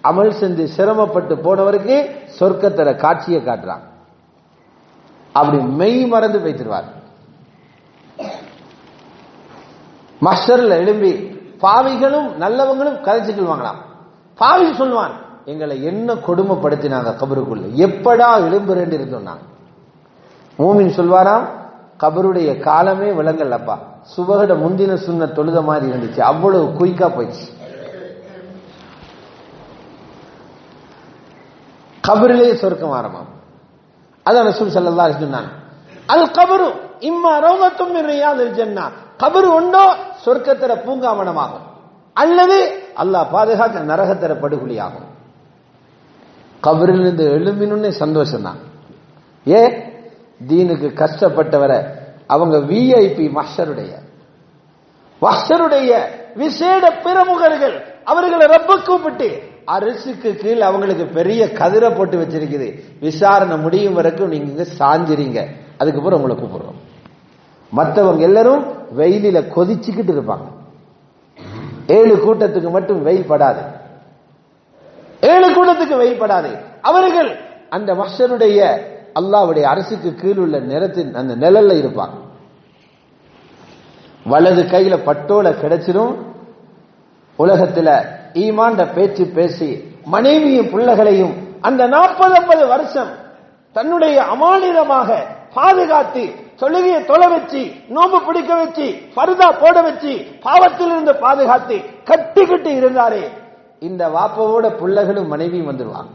அமல் செஞ்சு சிரமப்பட்டு போனவருக்கு சொர்க்கத்துல காட்சியை காட்டுறான். அப்படி மெய் மறந்து வைத்திருவார். மஹ்ஷர்ல எழும்பி பாவிகளும் நல்லவங்களும் கதைச்சுக்கள் வாங்கலாம். பாவி சொல்வான், எங்களை என்ன கொடுமைப்படுத்தினாங்க கபருக்குள்ள, எப்படா எழும்புறேன்னு இருந்தோம் நாங்க. மூமின் சொல்வாராம், கபருடைய காலமே விளங்கல்லப்பா, சுபகட முந்தின சுன்ன தொழுத மாதிரி இருந்துச்சு, அவ்வளவு குயிக்கா போயிடுச்சு. கபரிலே சொர்க்கம் ஆரம்பம். அதான் ரசூல் ஸல்லல்லாஹு அலைஹி வஸல்லம் சொன்னாங்க, அல் கபரு இம்மா ரௌதத்தும் மின் ரியாதில் ஜன்னah, கபர் ஒன்றோ சொர்க்கத்தர பூங்காவனமாகும், அல்லது அல்லாஹ் பாதுகாக்க நரகத்தர படுகொலியாகும். கபரிலிருந்து எழும்பினே சந்தோஷம் தான். ஏ தீனுக்கு கஷ்டப்பட்டவரை அவங்க விஐபி மஹ்ஷருடைய விசேட பிரமுகர்கள், அவர்களை ரப்ப கூப்பிட்டு அரிசிக்கு கீழ் அவங்களுக்கு பெரிய கதிரை போட்டு வச்சிருக்குது, விசாரணை முடியும் வரைக்கும் நீங்க சாஞ்சிரீங்க, அதுக்கப்புறம் உங்களை கூப்பிடுறோம். மற்றவங்க எல்லாரும் வெயிலில கொதிச்சுக்கிட்டு இருப்பாங்க. 7 கூட்டத்துக்கு மட்டும் வெயில் படாது, 7 கூட்டத்துக்கு வெயில் படாது. அவர்கள் அந்த மஹ்ஷருடைய அல்லாஹ்வுடைய அரசுக்கு கீழ் உள்ள நிறத்தின் அந்த நிழல்ல இருப்பாங்க. வலது கையில பட்டோல கிடைச்சிடும். உலகத்துல ஈமான்ட பேச்சு பேசி மனைவியும் பிள்ளைகளையும் அந்த 40-50 வருஷம் தன்னுடைய அமானிதமாக பாதுகாத்து தொழுகையை தொழ வச்சு, நோம்பு பிடிக்க வச்சு, ஃபர்தா போட வச்சு, பாவத்தில் இருந்து பாதுகாத்து கட்டிக்கிட்டு இருந்தாரே, இந்த வாப்பவோட பிள்ளைகளும் மனைவியும் வந்துருவாங்க.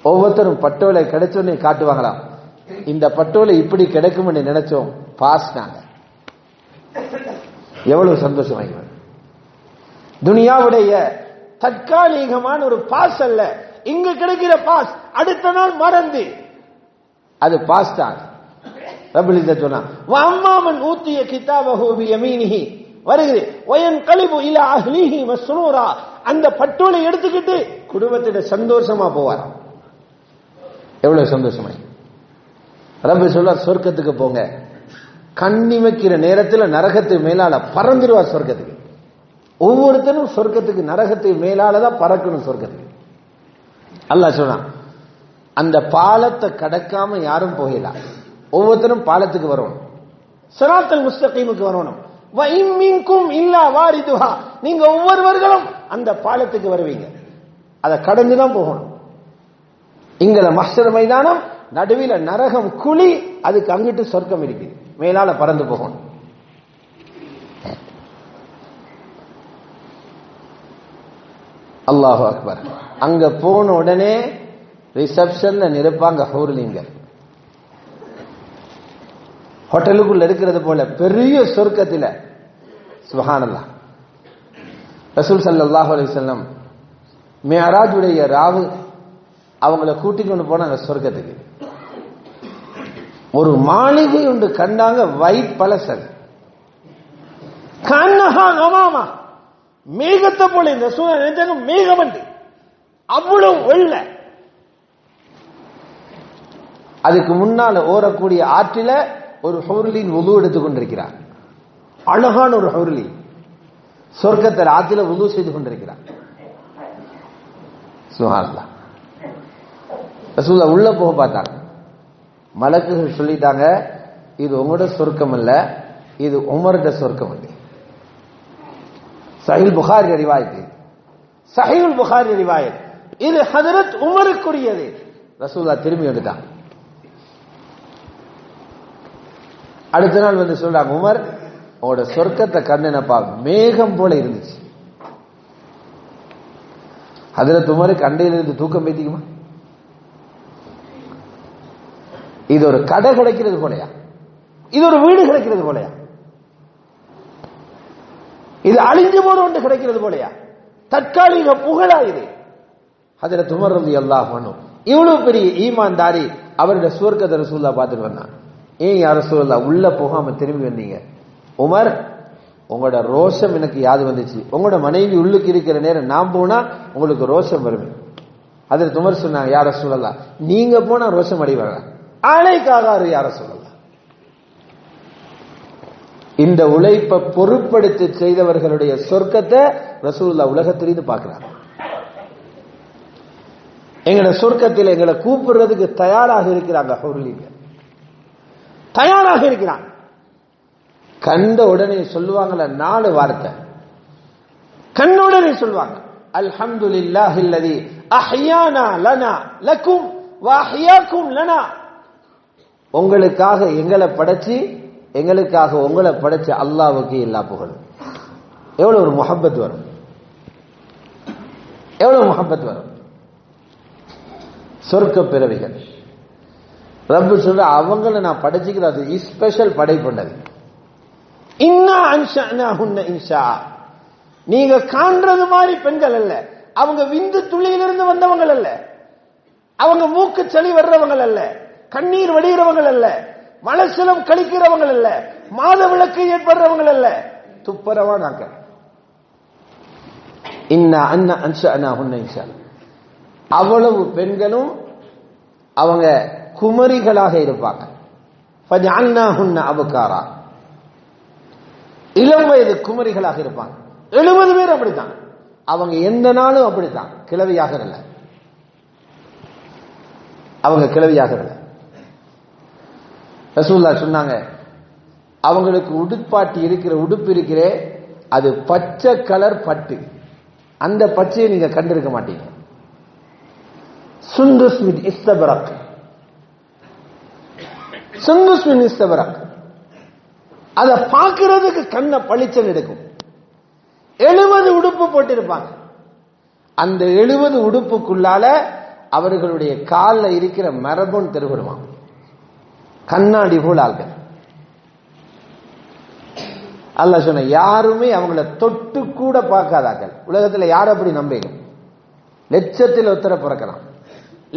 ஒவ்வொருத்தரும் பட்டோலை கிடைச்சோன்னே காட்டுவாங்களாம், இந்த பட்டோலை இப்படி கிடைக்கும் நினைச்சோம், பாஸ் நாங்க. எவ்வளவு சந்தோஷம்! துனியாவுடைய தற்காலிகமான ஒரு பாஸ் அல்ல, இங்க கிடைக்கிற பாஸ் அடுத்த நாள் மறந்து அது பாஸ் தான். ரப்பல் இஸ்ஸத் சொன்னா, வஅம்மாமன் ஊத்திய கிதாபஹு பியமீனிஹி வருகிறது வயன்கலிபு இலா அஹ்லிஹி மஸ்ரூரா, அந்த பட்டோலை எடுத்துக்கிட்டு குடும்பத்திட சந்தோஷமா போவார். எவ்வளவு சந்தோஷமா! ரப்ப சொல்ல, சொர்க்கத்துக்கு போங்க, கண்ணிமைக்கிற நேரத்தில் நரகத்துக்கு மேலால பறந்துடுவார் சொர்க்கத்துக்கு. ஒவ்வொருத்தரும் சொர்க்கத்துக்கு நரகத்துக்கு மேலாலதான் பறக்கணும் சொர்க்கத்துக்கு. அல்லாஹ் சொன்னான், அந்த பாலத்தை கடக்காம யாரும் போகலாம், ஒவ்வொருத்தரும் பாலத்துக்கு வரணும், சிராத்தல் முஸ்தகீமுக்கு வரணும். வ இன் மின்கும் இல்லா வாரிதுஹா, நீங்க ஒவ்வொருவர்களும் அந்த பாலத்துக்கு வருவீங்க, அதை கடந்துதான் போகணும். இங்கல மஹ்ஷர் மைதானம், நடுவில் நரகம் குழி, அதுக்கு அங்கிட்டு சொர்க்கம் இருக்குது, மேலால பறந்து போகணும். அல்லாஹு அக்பர். அங்க போன உடனே ரிசப்ஷன்ல நிரப்பாங்க ஹூர்லிங்கர். ஹோட்டலுக்குள்ள இருக்கிறது போல பெரிய சொர்க்கத்தில். சுப்ஹானல்லாஹ். ரசூல் ஸல்லல்லாஹு அலைஹி வஸல்லம் மிஅராஜுடைய ராவு அவங்கள கூட்டிட்டு கொண்டு போனாங்க சொர்க்கத்துக்கு. ஒரு மாளிகை ஒன்று கண்டாங்க, வைட் பலசல், கண்ணஹா கமாமா, மேகத்தை போல. இந்த சூழல் நினைச்சாங்க மேகம் வந்து அவ்வளவு வெள்ள. அதுக்கு முன்னால ஓரக்கூடிய ஆற்றில ஒரு ஹூர்லின் வுது எடுத்துக் கொண்டிருக்கிறார். அழகான ஒரு ஹூர்லி சொர்க்கத்தில் ஆற்றில வுது செய்து கொண்டிருக்கிறார். சுப்ஹானல்லாஹ். ரசூலுல்லாஹ் உள்ள போக பார்த்தாங்க. மலக்குகள் சொல்லிட்டாங்க, இது உங்களோட சொர்க்கம் அல்ல, இது உமரோட சொர்க்கம் அல்ல. சஹீஹ் புகாரி ரிவாயத், சஹீஹுல் புகாரி ரிவாயத், இது ஹஜ்ரத் உமருக்குரியது. ரசூலுல்லாஹ் திரும்பி வந்துட்டாங்க. அடுத்த நாள் வந்து சொல்றாங்க, உமர் உங்களோட சொர்க்கத்தை கண்டனப்பா, மேகம் போல இருந்துச்சு. ஹஜ்ரத் உமருக்கு அண்டையிலிருந்து தூக்கம் பேத்திக்குமா? இது ஒரு கடை கிடைக்கிறது போலையா, இது ஒரு வீடு கிடைக்கிறது போலையா, இது அழிஞ்சு போற ஒன்று கிடைக்கிறது போலையா, தற்காலிக புகழா இது. ஹஜ்ரத் உமர் ரலியல்லாஹு அன்ஹு இவ்வளவு பெரிய ஈமான்தாரி, அவருடைய சுவர்க்கத்தை ரசூலுல்லாஹ் பார்த்துட்டு வந்தாங்க. ஏன் யா ரசூலுல்லாஹ் உள்ள போகாம திரும்பி வந்தீங்க? உமர், உங்களோட ரோஷம் எனக்கு யாது வந்துச்சு, உங்களோட மனைவி உள்ளுக்கு இருக்கிற நேரம் நான் போனா உங்களுக்கு ரோஷம் வருமே. ஹஜ்ரத் உமர் சொன்னாங்க, யா ரசூலுல்லாஹ் நீங்க போனா ரோஷம் அடைவாங்க, அலைக்காகாரு யா ரசூலுல்லாஹ். இந்த உழைப்பை பொருட்படுத்தி செய்தவர்களுடைய சொர்க்கத்தை ரசூலுல்லாஹ் உலகத்திலிருந்து பார்க்கிறார். எங்களோட சொர்க்கத்தில் எங்களை கூப்பிடுறதுக்கு தயாராக இருக்கிறாங்க, தயாராக இருக்கிறாங்க. கண்ட உடனே சொல்லுவாங்கள 4 வார்த்தை, கண்ட உடனே சொல்லுவாங்க, அல்ஹம்துலில்லாஹில்லதி அஹ்யானா லனா லக்கும் வ அஹ்யாக்கும் லனா. உங்களுக்காக எங்களை படைச்சு, எங்களுக்காக உங்களை படைச்ச அல்லாஹ்வுக்கு எல்லா புகழும். எவ்வளவு ஒரு முஹப்பத் வரும், எவ்வளவு முஹப்பத் வரும். சொர்க்க பிறவிகள். ரப்பு சொல்ற அவங்கள நான் படைச்சுக்கிறது அது ஸ்பெஷல் படைப்புண்டது. இன்னா அன்ஷஅனாஹுன்ன இன்ஷா. நீங்க காண்றது மாதிரி பெண்கள் அல்ல, அவங்க விந்து துளியிலிருந்து வந்தவங்கள் அல்ல, அவங்க மூக்கு சளி வர்றவங்க அல்ல, கண்ணீர் வடிகிறவங்க அல்ல, மலசலம் கழிக்கிறவங்க அல்ல, மாத விளக்கு ஏற்படுறவங்க அல்ல, துப்பரவானாக்க. இன்னா அன்ஷஅனாஹுன்ன இன்ஷா. அவ்வளவு பெண்களும் அவங்க குமரிகளாக இருப்பாங்க. ஃபஜஅல்னாஹுன்ன அப்காரா. இளம் வயது குமரிகளாக இருப்பாங்க. 70 பேர் அப்படித்தான். அவங்க எந்த நாளும் அப்படித்தான், கிழவியாக இல்ல. அவங்க கிழவியாக இல்ல. ரசூலுல்லாஹ் சொன்னாங்க, அவங்களுக்கு உடுப்பாட்டி இருக்கிற உடுப்பு இருக்கிறே அது பச்சை கலர் பட்டு. அந்த பச்சையை நீங்க கண்டிருக்க மாட்டீங்க. சுந்துஸ் மின் இஸ்தபரக். சுந்துஸ் மின் இஸ்தபரக். அதை பார்க்கிறதுக்கு கண்ணை பளிச்சல் எடுக்கும். 70 உடுப்பு போட்டிருப்பாங்க. அந்த 70 உடுப்புக்குள்ளால அவர்களுடைய காலில் இருக்கிற மரபும் தெருவிடுவான். கண்ணாடி போல் ஆள்கள். அல்லாஹ் சொன்ன யாருமே அவங்கள தொட்டு கூட பார்க்காதார்கள். உலகத்தில் யார் அப்படி நம்பணும்? லட்சத்தில் ஒருத்தர பிறக்கலாம்.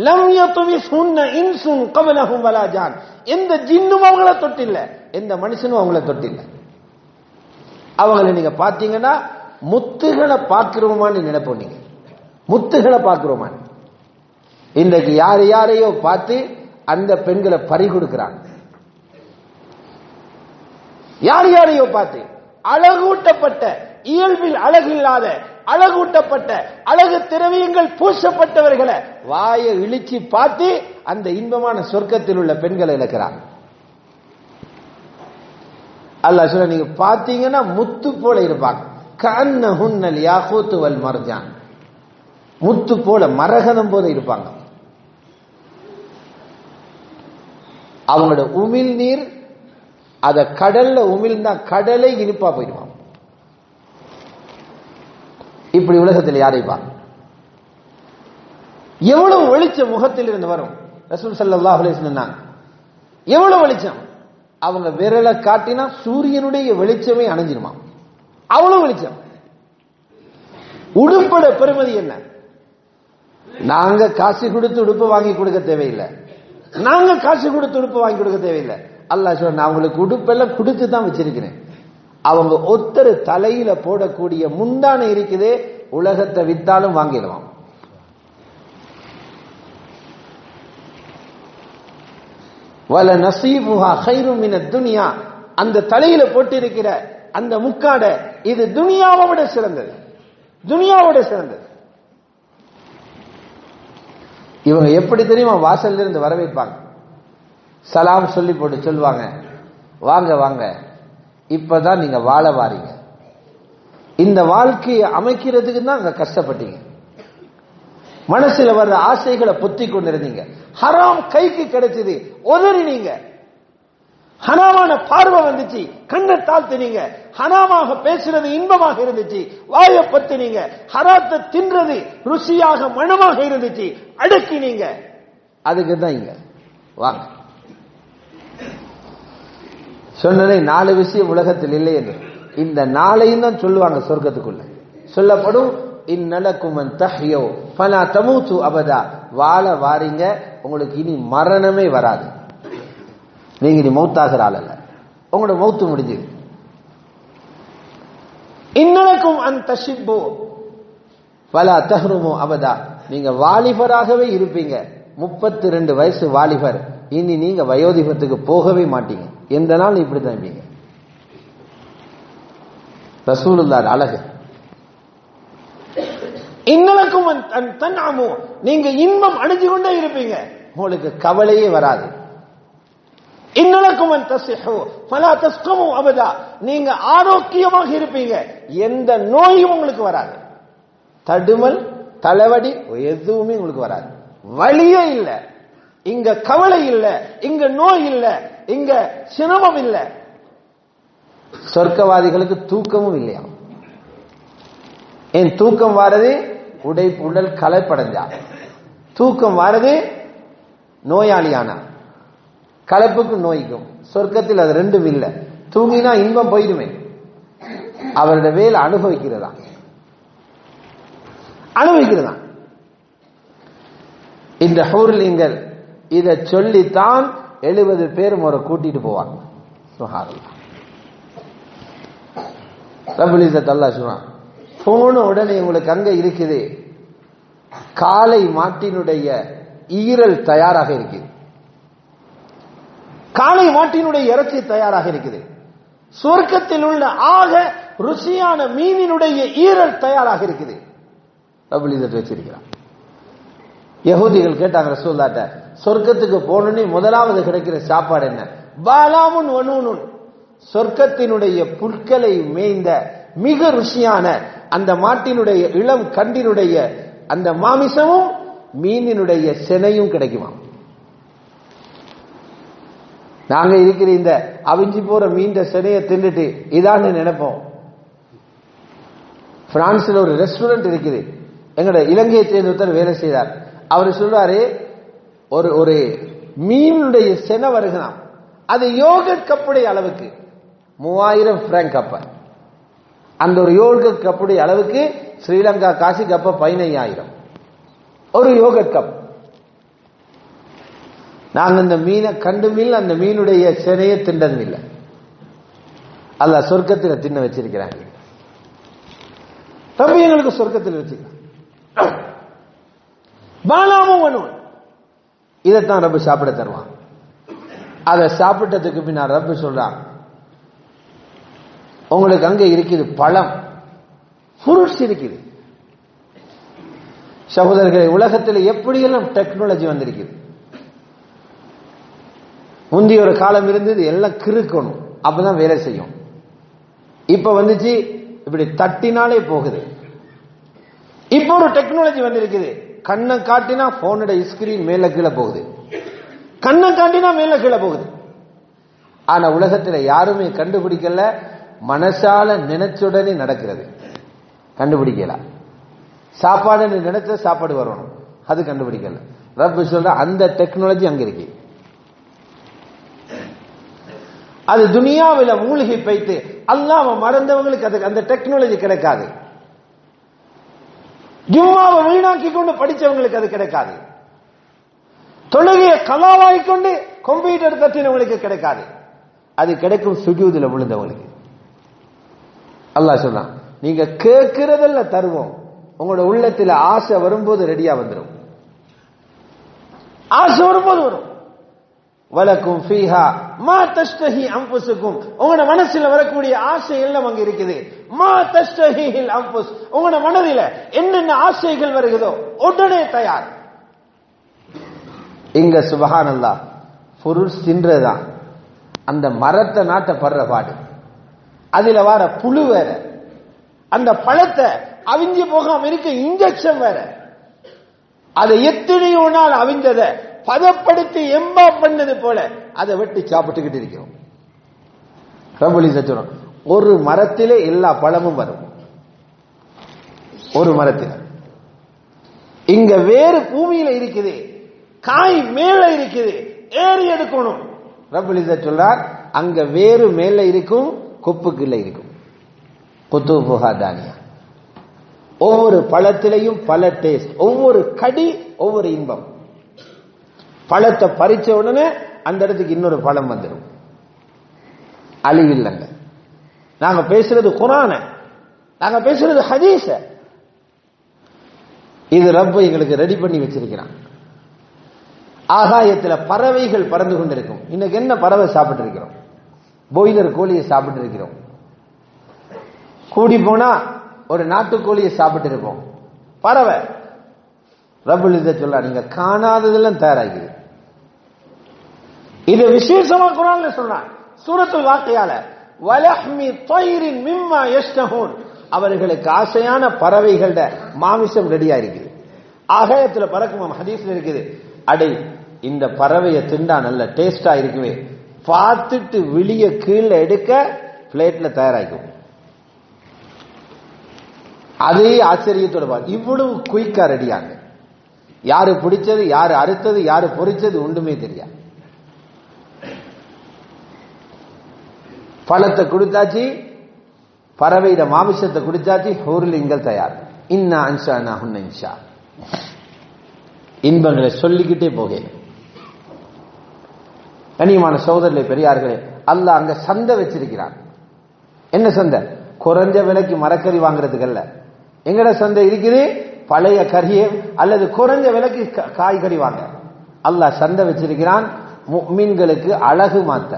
லம் யத்விஸ்ஹுன்ன இன்சுன் கப்லஹும் வலா ஜான். எந்த ஜின்னும் அவங்கள தொட்டில்ல, எந்த மனுஷனும் அவங்கள தொட்டில்ல. அவங்களை நீங்க பாத்தீங்கன்னா முத்துகளை பார்க்கிறோமான்னு நினைப்போம். நீங்க முத்துகளை பார்க்கிறோமான்னு. இன்றைக்கு யார் யாரையோ பார்த்து அந்த பெண்களை பறி கொடுக்கிறாங்க. யார் யாரையோ பார்த்து அழகூட்டப்பட்ட, இயல்பில் அழகில்லாத, அழகூட்டப்பட்ட, அழகு திரவியங்கள் பூசப்பட்டவர்களை வாயை இழிச்சு பார்த்து அந்த இன்பமான சொர்க்கத்தில் உள்ள பெண்களை இழக்கிறாங்க. அல்லாஹ் சொல்ல நீங்க பாத்தீங்கன்னா முத்து போல இருப்பாங்க. கஅன்னஹுன்னல் யாகூத் வல் மர்ஜான். முத்து போல, மரகதம் போல இருப்பாங்க. அவங்களோட உமிழ் நீர் அத கடல்ல உமிழ்ந்தா கடலை இனிப்பா போயிடுவாங்க. இப்படி உலகத்தில் யாரைப்பா எவ்வளவு வெளிச்சம் முகத்தில் இருந்து வரும். ரசூல் ஸல்லல்லாஹு அலைஹி வஸல்லம் சொன்னாங்க, எவ்வளவு வெளிச்சம். அவங்க விரலை காட்டினா சூரியனுடைய வெளிச்சமே அணைஞ்சிருமா, அவ்வளவு வெளிச்சம். உடுப்பட பெருமதி என்ன? நாங்க காசு கொடுத்து உடுப்பு வாங்கி கொடுக்க தேவையில்லை. நாங்க காசு கொடுத்து உடுப்பு வாங்கி கொடுக்க தேவையில்லை. அல்லாஹ் சொல்ற நான் அவங்களுக்கு உடுப்பெல்லாம் கொடுத்து தான் வச்சிருக்கிறேன். அவங்க ஒத்தரு தலையில போடக்கூடிய முந்தானை இருக்குதே, உலகத்தை வித்தாலும் வாங்கிடுவான். வல நசீபுஹா கைரும் மினத் துன்யா. அந்த தலையில போட்டிருக்கிற அந்த முக்காட இது துனியாவை விட சிறந்தது, துனியாவோட சிறந்தது. இவங்க எப்படி தெரியுமா வாசல்ல இருந்து வரவேற்பாங்க. சலாம் சொல்லி போட்டு சொல்லுவாங்க, வாங்க வாங்க, இப்பதான் நீங்க வாழ வாரீங்க. இந்த வாழ்க்கையை அமைக்கிறதுக்கு தான் அங்க கஷ்டப்பட்டீங்க. மனசுல வர்ற ஆசைகளை பொத்தி கொண்டிருந்தீங்க. ஹராம் கைக்கு கிடைச்சது, உதறினீங்க. ஹராமான பார்வை வந்துச்சு, கண்ணை தாழ்த்தினீங்க. ஹராமாக பேசுறது இன்பமாக இருந்துச்சு, வாயை பத்தினீங்க. ஹராத்தை தின்றது ருசியாக மனமாக இருந்துச்சு, அடக்கினீங்க. அதுக்கு தான் இங்க வாங்க. சொன்னதே 4 விஷயம் உலகத்தில் இல்லை என்று. இந்த 4ஐயும் தான் சொல்லுவாங்க சொர்க்கத்துக்குள்ள. சொல்லப்படும் இன்னலக்கும் அன் தஹ்யோ ஃபலா தமூது அபதா. வாழ வாரீங்க, உங்களுக்கு இனி மரணமே வராது. நீங்க இனி மௌத்தாகிற ஆள் அல்ல, உங்களோட மௌத்து முடிஞ்சு. இன்னலக்கும் அன் தஷிப்பு ஃபலா தஹ்ருமு அபதா. நீங்க வாலிபராகவே இருப்பீங்க. 32 வயசு வாலிபர், இனி நீங்க வயோதிபத்துக்கு போகவே மாட்டீங்க. எந்த நாள் இப்படித்தான் இருப்பீங்க. ரசூலுல்லாஹ் அழகு. இன்னலக்கும் அன் தன்அமு. நீங்க இன்பம் அடைஞ்சு கொண்டே இருப்பீங்க, உங்களுக்கு கவலையே வராது. இன்னலக்கும் அன் தஸிஹு ஃபலா தஸ்கமு அபதா. நீங்க ஆரோக்கியமாக இருப்பீங்க, எந்த நோயும் உங்களுக்கு வராது. தடுமல், தலைவலி எதுவுமே உங்களுக்கு வராது. வலியே இல்லை, இங்க கவலை இல்லை, இங்க நோய் இல்லை, இங்க சிரமம் இல்லை. சொர்க்கவாதிகளுக்கு தூக்கமும் இல்லையா? ஏன் தூக்கம் வாரது? உடல் களைப்படைஞ்சா. தூக்கம் வாரது நோயாளியானா, கலப்புக்கும் நோய்க்கும் சொர்க்கத்தில் அது ரெண்டும் இல்லை. தூங்கினா இன்பம் போயிடுமே. அவருடைய வேலை அனுபவிக்கிறதா, அனுபவிக்கிறதா. இந்த ஹூர்லிங்கள் இதை சொல்லித்தான் 70 பேரும் ஒரு கூட்டிட்டு போவாங்க. சுப்ஹானல்லாஹ். ரப்பல் இஸ்ஸத் அல்லாஹ் சொல்றான், போன உடனே உங்களுக்கு அங்க இருக்குது காளை மாட்டினுடைய ஈரல் தயாராக இருக்குது, காளை மாட்டினுடைய இறைச்சி தயாராக இருக்குது, சொர்க்கத்தில் உள்ள ஆக ருசியான மீனினுடைய ஈரல் தயாராக இருக்குது. ரப்பல் இஸ்ஸத் வச்சிருக்கிறான். யஹூதிகள் கேட்டாங்க ரசூலுல்லாஹ்ட்ட, சொர்க்கத்துக்கு போனோனே முதலாவது கிடைக்கிற சாப்பாடு என்ன? பாலாமுன் வனூனுன், சொர்க்கத்தினுடைய புற்களை மேய்ந்த மிக ருசியான அந்த மாட்டினுடைய இளம் கண்டினுடைய அந்த மாமிசமும் மீனினுடைய செனையும் கிடைக்குமா? நாங்க இருக்கிற இந்த அவிஞ்சி போற மீன் செனையை தின்னுட்டு இதான்னு நினைப்போம். பிரான்ஸ்ல ஒரு ரெஸ்டாரண்ட் இருக்குது, எங்கட இலங்கையை சேர்ந்தவர் வேலை செய்தார். அவர் சொல்றாரு, ஒரு மீனுடைய செனை வருகிறான், அது யோகட் கப்புடைய அளவுக்கு 3000 பிராங்க் கப்ப, அந்த ஒரு யோகட் கப்புடைய அளவுக்கு ஸ்ரீலங்கா காசி கப்ப 15000 ஒரு யோகட் கப். நாங்க இந்த மீனை கண்டுமில்ல, அந்த மீனுடைய செனையை திண்டதும் இல்லை. அல்லாஹ் சொர்க்கத்தில் தின்ன வச்சிருக்கிறாங்க. ரப்பி எங்களுக்கு சொர்க்கத்தில் வச்சிருக்காங்க. பாலாமும் வனூன், இதைத்தான் ரப்பு சாப்பிட தருவான். அதை சாப்பிட்டதுக்கு பின்னால் ரப்பு சொல்றான், உங்களுக்கு அங்க இருக்குது பழம், ஃப்ரூட்ஸ் இருக்குது. சகோதரர்களே, உலகத்தில் எப்படியெல்லாம் டெக்னாலஜி வந்திருக்குது. முந்தைய ஒரு காலம் இருந்தது எல்லாம் கிறுக்கணும், அப்பதான் வேலை செய்யும். இப்ப வந்துச்சு இப்படி தட்டினாலே போகுது. இப்ப ஒரு டெக்னாலஜி வந்திருக்குது, கண்ணை காட்டினா போனோட ஸ்கிரீன் மேல கீழே போகுது, கண்ணை காட்டினா மேல கீழே போகுது. ஆனா உலகத்துல யாருமே கண்டுபிடிக்கல, மனசால நினைச்சுடனே நடக்கிறது கண்டுபிடிக்கல. சாப்பாடு நினைச்ச சாப்பாடு வரணும், அது கண்டுபிடிக்கல. ரப்பு சொல்ற அந்த டெக்னாலஜி அங்க இருக்கு. அது துனியாவில மூழ்கி போய்த்து அல்லாஹ்வ மறந்தவங்களுக்கு அது அந்த டெக்னாலஜி கிடைக்காது. ஜும்மாவை வீணாக்கி கொண்டு படிச்சவங்களுக்கு அது கிடைக்காது. தொழுகையை கலாவாய் கொண்டு கம்ப்யூட்டர் தட்டினவங்களுக்கு கிடைக்காது. அது கிடைக்கும் சுஜூதுல விழுந்தவங்களுக்கு. அல்லாஹ் சொல்றான், நீங்க கேட்கிறதல்ல தருவோம், உங்களோட உள்ளத்தில் ஆசை வரும்போது ரெடியா வந்துடும். ஆசை வரும்போது வரும். வலக்கும் ஃபீஹா மா தஷ்தஹி அன்ஃபுசுக்கும், உங்களோட மனசுல வரக்கூடிய ஆசை எல்லாம் அங்க இருக்குது. மா தஷ்தஹில் அன்ஃபுஸ், உங்களோட மனதில என்னென்ன ஆசைகள் வருகிறதோ உடனே தயார். இங்க சுப்ஹானல்லாஹ் ஃப்ரூட்ஸ் தின்றதுதான் அந்த மரத்தை நாட்டப்படுற பாடு. அதுல வர புழு வேற, அந்த பழத்தை அவிஞ்சு போகாம இருக்க இன்ஜெக்ஷன் வேற. அதை எத்தனையோ நாள் அவிஞ்சதை பதப்படுத்தி எம்பா பண்ணது போல அதை வெட்டி சாப்பிட்டுக்கிட்டு இருக்கிறோம். ரப்பல் இஸ்ஸத் சொல்றான், ஒரு மரத்திலே எல்லா பழமும் வரும், ஒரு மரத்தில். இங்க வேறு பூமியில இருக்குது, காய் மேல இருக்குது, ஏறி எடுக்கணும். ரப்பல் இஸ்ஸத் சொல்றார், அங்க வேறு மேல இருக்கும், கொப்புக்குள்ள இருக்கும். குத்துபுஹா தானியா, ஒவ்வொரு பழத்திலையும் பல டேஸ்ட், ஒவ்வொரு கடி ஒவ்வொரு இன்பம். பழத்தை பறிச்ச உடனே அந்த இடத்துக்கு இன்னொரு பழம் வந்துடும். அழிவில்லைங்க. நாங்க பேசுறது குர்ஆன, நாங்க பேசுறது ஹதீஸ. இது ரப்பு எங்களுக்கு ரெடி பண்ணி வச்சிருக்கிறான். ஆகாயத்துல பறவைகள் பறந்து கொண்டிருக்கும். இன்னைக்கு என்ன பறவை சாப்பிட்டு இருக்கிறோம்? பாய்லர் கோழியை சாப்பிட்டு இருக்கிறோம். கூடி போனா ஒரு நாட்டுக்கோழியை சாப்பிட்டு இருப்போம். பறவை ரப்பல் இஸ்ஸத் சொல்ல, நீங்க காணாததெல்லாம் தயாராகுது. இது விசேஷமா குர்ஆன்ல சொல்றான். சூரத்துல் வாக்கியால வலஹ்மி தைரின் மிம்மா யஷ்தஹூன், அவர்களுக்கு ஆசையான பறவைகளோட மாமிசம் ரெடியா இருக்குது. ஆகாயத்துல பறக்கும். ஹதீஸ்ல இருக்குது, அடை இந்த பறவையை திண்டா நல்ல டேஸ்டா இருக்குவே, பார்த்துட்டு வெளிய கீழே எடுக்க பிளேட்ல தயாராகும். அதே ஆச்சரியத்தோட இவ்வளவு குயிக்கா ரெடியாங்க. யாரு பிடிச்சது, யாரு அறுத்தது, யாரு பொறிச்சது ஒன்றுமே தெரியாது. பழத்தை கொடுத்தாச்சு, பறவையிட மாமிசத்தை குடிச்சாச்சு, ஹூர்லிங்கள் தயார். இன்னா அன்ஷானா இன்ஷா. இன்பங்களை சொல்லிக்கிட்டே போகேன். கனியமான சகோதரர்களே, பெரியார்களே, அல்லாஹ் அங்க சந்தை வச்சிருக்கிறான். என்ன சந்தை? குறைஞ்ச விலைக்கு மரக்கறி வாங்குறதுக்கு அல்ல. எங்கட சந்தை இருக்குது பழைய கறியை அல்லது குறைஞ்ச விலைக்கு காய்கறி வாங்க. அல்லாஹ் சந்தை வச்சிருக்கிறான் முஃமின்களுக்கு அழகு மாத்த.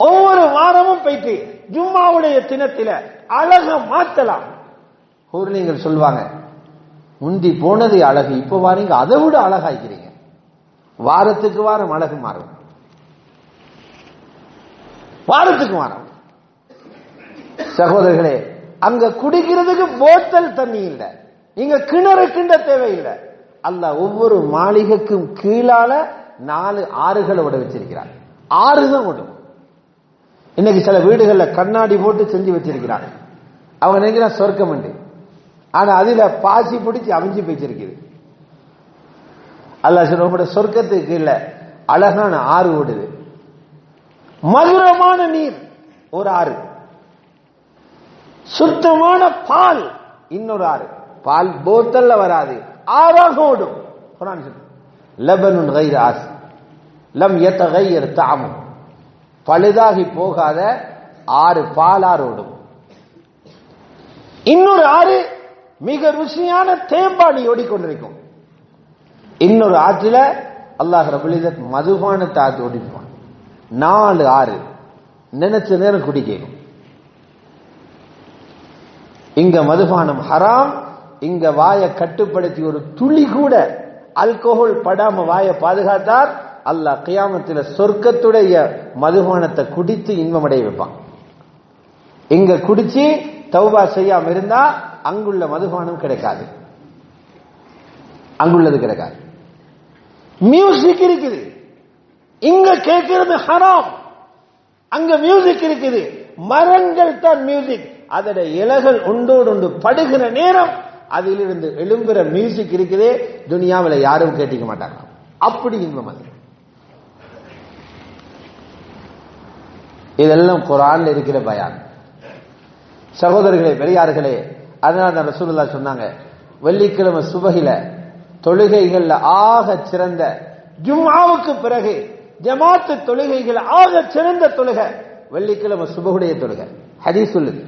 ஒவ்வொரு வாரமும் போயிட்டு ஜும்மாவுடைய தினத்தில அழக மாத்தலாம். ஹூர்லிங்கள் சொல்வாங்க, முந்தி போனது அழகு, இப்ப வாரீங்க அதை விட அழகாய்க்கிறீங்க. வாரத்துக்கு வாரம் அழகு மாறும், வாரத்துக்கு வாரம். சகோதரர்களே, அங்க குடிக்கிறதுக்கு போத்தல் தண்ணி இல்லை, நீங்க கிணறு கிண்ட தேவையில்லை. அல்லாஹ் ஒவ்வொரு மாளிகைக்கும் கீழால 4 ஆறுகளை விட வச்சிருக்கிறார். 6 தான் விடும். இன்னைக்கு சில வீடுகள்ல கண்ணாடி போட்டு செஞ்சு வச்சிருக்கிறாங்க. அவங்க நினைக்கிறான் சொர்க்கம் உண்டு, ஆனா அதுல பாசி பிடிச்சி அவிஞ்சு போயிச்சிருக்குது. அல்லாஹ் சொல்ற சொர்க்கத்துக்கு இல்ல, அழகான ஆறு ஓடுது, மதுரமான நீர் ஒரு ஆறு, சுத்தமான பால் இன்னொரு ஆறு. பால் போத்தல்ல வராது, ஆறாக ஓடும். குர்ஆன் சொல்லுது, லபனுன் கைர ஆஸ் லம் யதகையர் தஅமு. பழுதாகி போகாத ஆறு, பாலாறு ஓடும். இன்னொரு ஆறு மிக ருசியான தேம்பானி ஓடிக்கொண்டிருக்கும். இன்னொரு ஆற்றில அல்லாஹ் ரப்பல் இஸ்ஸத் மதுபானத்தை ஆற்றி ஓடிப்பான். 4 ஆறு நினைச்ச நேரம் குடிக்கணும். இங்க மதுபானம் ஹராம். இங்க வாயை கட்டுப்படுத்தி ஒரு துளி கூட அல்கோஹால் படாம வாயை பாதுகாத்தார். அல்லாஹ் கியாமத்தில் சொர்க்கத்துடைய மதுபானத்தை குடித்து இன்பமடைய வைப்பான். இங்க குடிச்சு தௌபா செய்யாம இருந்தா அங்குள்ள மதுபானம் கிடைக்காது, அங்குள்ளது கிடைக்காது. மியூசிக் இருக்குது, இங்க கேட்கிறது ஹராம், அங்க மியூசிக் இருக்குது. மரங்கள் தான் மியூசிக். அதோட இலைகள் ஒன்றோடு படுகிற நேரம் அதிலிருந்து எழும்புற மியூசிக் இருக்குதே, துனியாவில் யாரும் கேட்டிக்க மாட்டாங்க. அப்படி இன்பம் அது. இதெல்லாம் குர்ஆன்ல இருக்கிற பயான். சகோதரர்களே, பெரியார்களே, அதனால தான் ரசூலுல்லாஹ் சொன்னாங்க, வெள்ளிக்கிழமை சுபஹில தொழுகைகள்ல ஆக சிறந்த ஜும்ஆவுக்கு பிறகு ஜமாத்து தொழுகைகள் ஆக சிறந்த தொழுகை வெள்ளிக்கிழமை சுபஹுடைய தொழுகை. ஹதீஸ் சொல்லுது,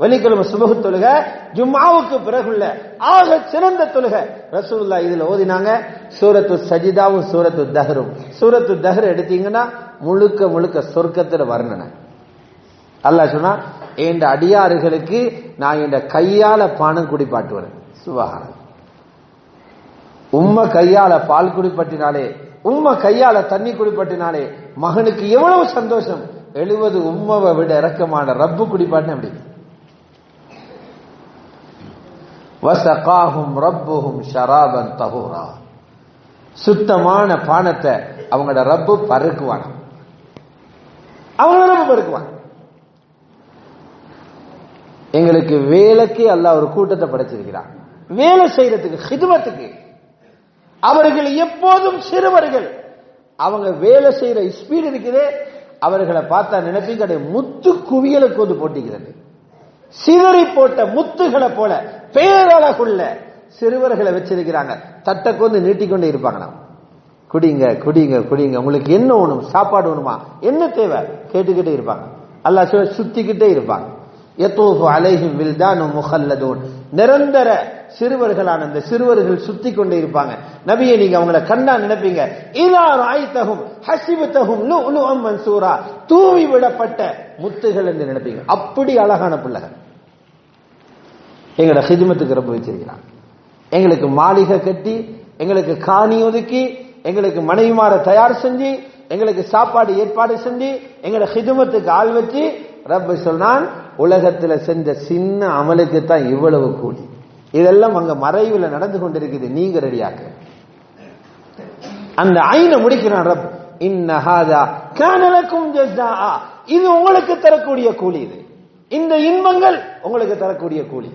வெள்ளிக்கிழமை சுபஹு தொழுகை ஜும்ஆவுக்கு பிறகுள்ள ஆக சிறந்த தொழுகை. ரசூலுல்லாஹ் இதுல ஓதினாங்க சூரத்து சஜிதாவும் சூரத்து தஹரும். சூரத்து தஹர் எடுத்தீங்கன்னா முழுக்க முழுக்க சொர்க்கத்துல வர்ணனை. அல்லாஹ் சொன்னா, என் அடியாறுகளுக்கு நான் என் கையால பானம் குடிப்பாட்டுவேன். சுபஹானல்லாஹ். உம்ம கையால பால் குடிப்பட்டினாலே, உம்ம கையால தண்ணி குடிப்பட்டினாலே மகனுக்கு எவ்வளவு சந்தோஷம். 70 உம்மவை விட இரக்கமான ரப்பு குடிப்பாட்டு. அப்படி வஸகாஹும் ரப்புஹும் ஷராபன் தஹூரா. சுத்தமான பானத்தை அவங்களோட ரப்பு பருக்குவான், அவங்களோட ரப்பு பருக்குவான். எங்களுக்கு வேலைக்கு அல்லாஹ் ஒரு கூட்டத்தை படைச்சிருக்கிறான், வேலை செய்யறதுக்கு, ஹிதுமத்துக்கு. அவர்கள் எப்போதும் சிறுவர்கள். அவங்க வேலை செய்யற ஸ்பீடு இருக்குதே, அவர்களை பார்த்தா நினைப்பீங்க முத்து குவியலுக்கு வந்து போட்டிக்கிறது. சிதறி போட்ட முத்துகளை போல பேரழகுள்ள சிறுவர்களை வச்சிருக்கிறாங்க. தட்டை கொண்டு நீட்டிக்கொண்டே இருப்பாங்க. குடிங்க குடிங்க குடிங்க, உங்களுக்கு என்ன வேணும், சாப்பாடு வேணுமா, என்ன தேவை கேட்டுக்கிட்டே இருப்பாங்க. அல்லாஹ் சொல்ல சுத்திக்கிட்டே இருப்பாங்க. யதூஃபு அலைஹிம் வில்தானும் முஹல்லதூன். நிரந்தர சிறுவர்களான அந்த சிறுவர்கள் சுத்தி கொண்டே இருப்பாங்க. நபியே, நீங்க அவங்கள கண்டா நினைப்பீங்க, இதா ராய்தஹும் ஹஸிபதஹும் லுஅலுஅம் மன்சூரா, தூவி விடப்பட்ட முத்துகள் என்று நினைப்பீங்க. அப்படி அழகான பிள்ளைகள். எங்களோட ஹிதுமத்துக்கு ரொம்ப வச்சிருக்கிறான். எங்களுக்கு மாளிகை கட்டி, எங்களுக்கு காணி ஒதுக்கி, எங்களுக்கு மனைவிமார தயார் செஞ்சு, எங்களுக்கு சாப்பாடு ஏற்பாடு செஞ்சு, எங்களோட ஹிதுமத்துக்கு ஆள் வச்சு ரப்ப சொன்னான், உலகத்துல செஞ்ச சின்ன அமலுக்கு தான் இவ்வளவு கூலி. இதெல்லாம் அங்க மறைவுல நடந்து கொண்டிருக்குது, நீங்க ரெடியாக்க. அந்த ஐன முடிக்கிறான் ரப், இன்ன ஹாதா கான லக்கும் ஜஸாஆ. இது உங்களுக்கு தரக்கூடிய கூலி. இது இந்த இன்பங்கள் உங்களுக்கு தரக்கூடிய கூலி.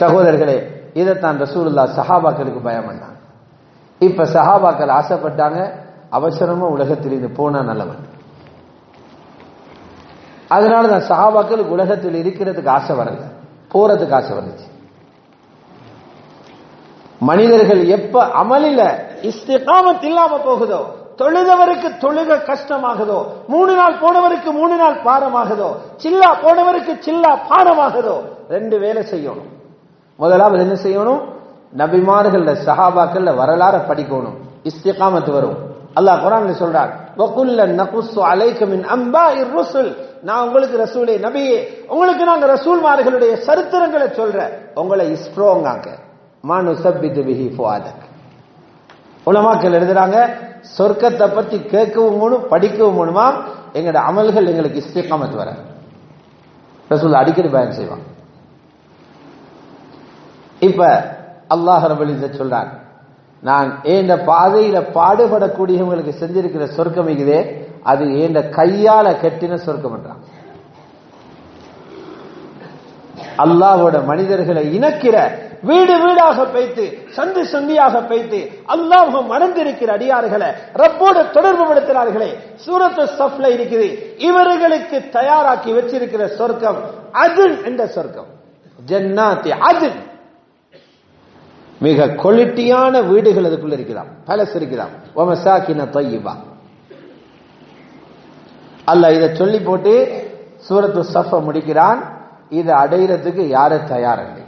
சகோதரர்களே, இதைத்தான் ரசூலுல்லாஹ் சஹாபாக்களுக்கு பயம் பண்ணாங்க. இப்ப சஹாபாக்கள் ஆசைப்பட்டாங்க, அவசரமா உலகத்தில் இது போனா நல்லவன். அதனாலதான் சஹாபாக்களுக்கு உலகத்தில் இருக்கிறதுக்கு ஆசை வரல, போறதுக்கு ஆசை வந்துச்சு. மனிதர்கள் எப்ப அமலில இஸ்திகாமத் இல்லாம போகுதோ, தொழுதவருக்கு தொழுக கஷ்டமாகுதோ, 3 நாள் போனவருக்கு 3 நாள் பாரமாகுதோ, சில்லா போனவருக்கு சில்லா பாரமாகுதோ, 2 வேலை செய்யணும். முதலாவது என்ன செய்யணும்? நபிமார்கள் சஹாபாக்கள் வரலாறு படிக்கணும், இஸ்திகாமத் வரும். அல்லாஹ் குர்ஆன்ல சொல்றார், வகுல்லன் நகுஸ்ஸு அலைக மின் அன்பாஇர் ருசுல், நான் உங்களுக்கு ரசூலே நபியே உங்களுக்கு நாங்க ரசூல்மார்களுடைய சரித்திரங்களை சொல்றேன், உங்களை ஸ்ட்ராங் ஆக்க. மானு சப்பித்து பிஹி ஃபுஆதக். உலமாக்கள் எழுதுறாங்க, சொர்க்கத்தை பத்தி கேட்கவும் வேணும், படிக்கவும் வேணுமா, எங்களோட அமல்கள் எங்களுக்கு இஸ்திகாமத் வர. ரசூல் அடிக்கடி பயன் செய்வாங்க. இப்ப அல்லாஹ் ரப்பல் இஸ்ஸத் சொல்றான், நான் ஏண்ட பாதையில பாடுபடக்கூடியவங்களுக்கு செஞ்சிருக்கிற சொர்க்கம் இருக்குதே, அது ஏண்ட கையால கட்டின சொர்க்கம் என்றான். அல்லாஹ்வோட மனிதர்களை இணைக்கிற, வீடு வீடாக வைத்து சந்தி சந்தியாக வைத்து அல்லாஹ் மறந்திருக்கிற அடியார்களை ரப்போடு தொடர்பு படுத்தினார்களே, சூரத்து ஸஃப்ல இருக்குது. இவர்களுக்கு தயாராக்கி வச்சிருக்கிற சொர்க்கம் அத்ன் என்ற சொர்க்கம், ஜன்னாத்தி அத்ன். மிக குவாலிட்டியான வீடுகள் அதுக்குள்ள இருக்கிறான், பேலஸ் இருக்கிறான். வ மசாகின தய்யிபா. அல்லாஹ் இதை சொல்லி போட்டு சூரத்து ஸஃப் முடிக்கிறான். இதை அடையிறதுக்கு யாரு தயாரில்லை.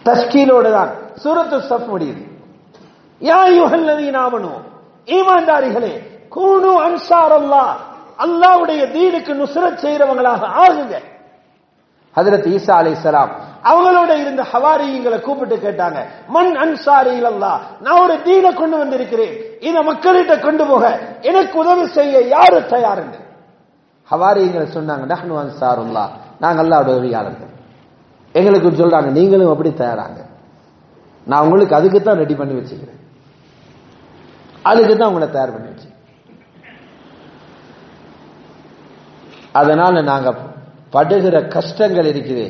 தஸ்கீலோடு தான் சூரத்து ஸஃப் முடியுது. யா அய்யுஹல்லதீன ஆமனூ, ஈமான்தாரிகளே, கூனு அன்சாரல்லாஹ், அல்லாஹ்வுடைய தீனுக்கு நுஸ்ரத் செய்றவங்களாக ஆகுங்க. ஹஜ்ரத் ஈசா அலைஹிஸ்ஸலாம் அவங்களோட இருந்த ஹவாரிகளை கூப்பிட்டு கேட்டாங்க, மன் அன்சாரி இலல்லாஹ், நான் ஒரு தீனை கொண்டு வந்திருக்கிறேன், இதை மக்கள்கிட்ட கொண்டு போக எனக்கு உதவி செய்ய யாரு தயாருங்க? ஹவாரிகளை சொன்னாங்க, நஹ்னு அன்சாருல்லாஹ், நாங்க அல்லாஹ்வுடைய உதவியாளர்கள். எங்களுக்கு சொல்றாங்க, நீங்களும் அப்படி தயாராங்க, நான் உங்களுக்கு அதுக்கு தான் ரெடி பண்ணி வச்சுக்கிறேன், அதுக்கு தான் உங்களை தயார் பண்ணி வச்சு. அதனால நாங்க படுகிற கஷ்டங்கள் இருக்குது,